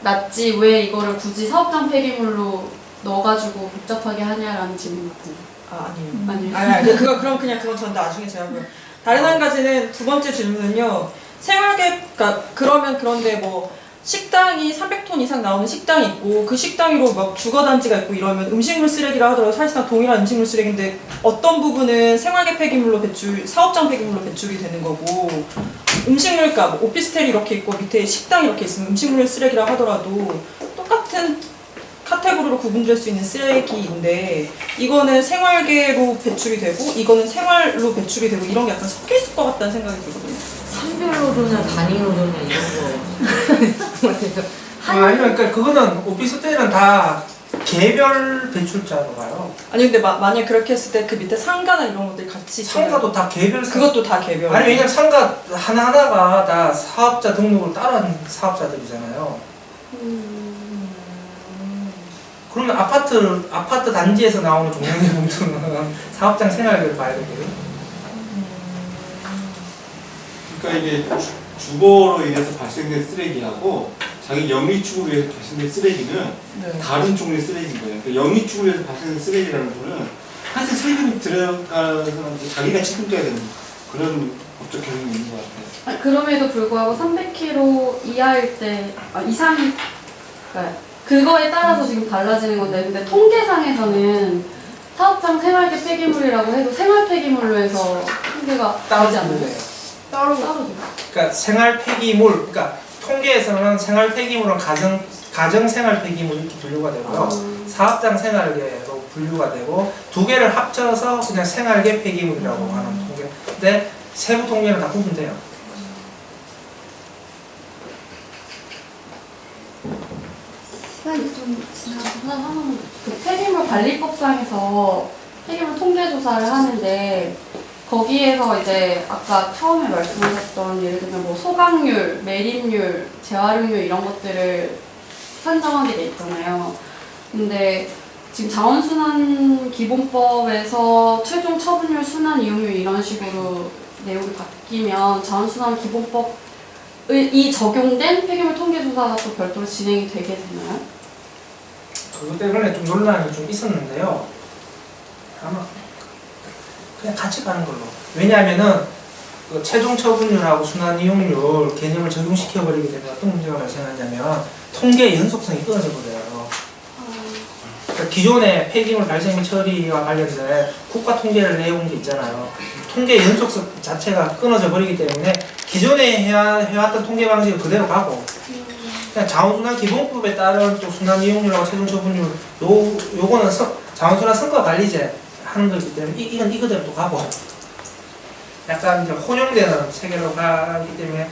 낫지 왜 이거를 굳이 사업장 폐기물로 넣어가지고 복잡하게 하냐라는 질문 같은데. 아니에요. 아니요. 그럼 그냥 그건 전 나중에 제가 하고요. 다른 한 가지는 두 번째 질문은요. 생활계, 그러니까 그러면 그런데 뭐 식당이 300톤 이상 나오는 식당이 있고 그 식당 위로 막 주거단지가 있고 이러면 음식물 쓰레기라 하더라도 사실상 동일한 음식물 쓰레기인데 어떤 부분은 생활계 폐기물로 사업장 폐기물로 배출이 되는 거고 음식물가, 뭐 오피스텔이 이렇게 있고 밑에 식당이 이렇게 있으면 음식물 쓰레기라 하더라도 똑같은 카테고리로 구분될 수 있는 쓰레기인데 이거는 생활계로 배출이 되고 이거는 생활로 배출이 되고 이런 게 약간 섞여 있을 것 같다는 생각이 들거든요. 산별로도냐 단위로도냐 이런 거. 아니면 그러니까 그거는 오피스텔은 다 개별 배출자로 가요. 아니 근데 만약 그렇게 했을 때 그 밑에 상가나 이런 것들이 같이 있으면 상가도 다 개별 그것도 다 개별. 아니 왜냐면 상가 하나하나가 다 사업자 등록을 따로 한 사업자들이잖아요. 그러면 아파트 단지에서 나오는 종량제 봉투는 사업장 생활계를 봐야 되고요. 그러니까 이게 주거로 인해서 발생된 쓰레기하고 자기 영리축으로 인해서 발생된 쓰레기는 네. 다른 종류의 쓰레기인 거예요. 그러니까 영리축으로 인해서 발생된 쓰레기라는 거는 사실 세금이 들어가서 자기가 책임져야 되는 그런 법적 개념이 있는 것 같아요. 그럼에도 불구하고 300kg 이하일 때, 이상, 그러니까 그거에 따라서 지금 달라지는 건데, 근데 통계상에서는 사업장 생활계 폐기물이라고 해도 생활 폐기물로 해서 통계가 나오지 않나요? 네. 따로 돼요. 그러니까 생활 폐기물, 그러니까 통계에서는 생활 폐기물은 가정 생활 폐기물 이렇게 분류가 되고요. 사업장 생활계로 분류가 되고 두 개를 합쳐서 그냥 생활계 폐기물이라고 하는 통계. 근데 세부 통계는 다 구분돼요. 시간이 좀 지나서 하나만 그 폐기물 관리법상에서 폐기물 통계 조사를 하는데 거기에서 이제 아까 처음에 말씀하셨던 예를 들면 뭐 소각률, 매립률, 재활용률 이런 것들을 산정하게 돼 있잖아요. 근데 지금 자원순환 기본법에서 최종 처분율, 순환 이용률 이런 식으로 내용이 바뀌면 자원순환 기본법이 적용된 폐기물 통계 조사가 또 별도로 진행이 되게 되나요? 그것 때문에 좀 논란이 좀 있었는데요. 아마 그냥 같이 가는 걸로. 왜냐하면은 그 최종 처분율하고 순환 이용률 개념을 적용시켜버리게 되면 어떤 문제가 발생하냐면 통계의 연속성이 끊어져 버려요. 그러니까 기존의 폐기물 발생 및 처리와 관련된 국가 통계를 내온 게 있잖아요. 통계 연속성 자체가 끊어져 버리기 때문에 기존에 해왔던 통계 방식을 그대로 가고 그냥 자원순환 기본법에 따른 또 순환 이용률하고 최종 처분율 요거는 자원순환 성과 관리제 하는 거기 때문에 이건 이거대로 또 가고 약간 이제 혼용되는 체계로 가기 때문에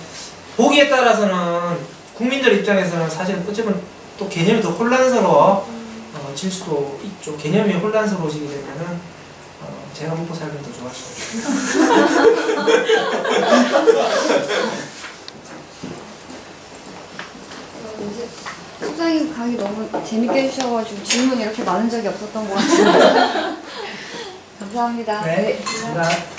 보기에 따라서는 국민들 입장에서는 사실 어쩌면 또 개념이 더 혼란스러워질 수도 있죠. 개념이 혼란스러워지게 되면은 제가 먹고 살면 더 좋았어요. 소장님 강의 너무 재밌게 해주셔가지고 질문이 이렇게 많은 적이 없었던 것 같습니다. 감사합니다. 네, 감사합니다.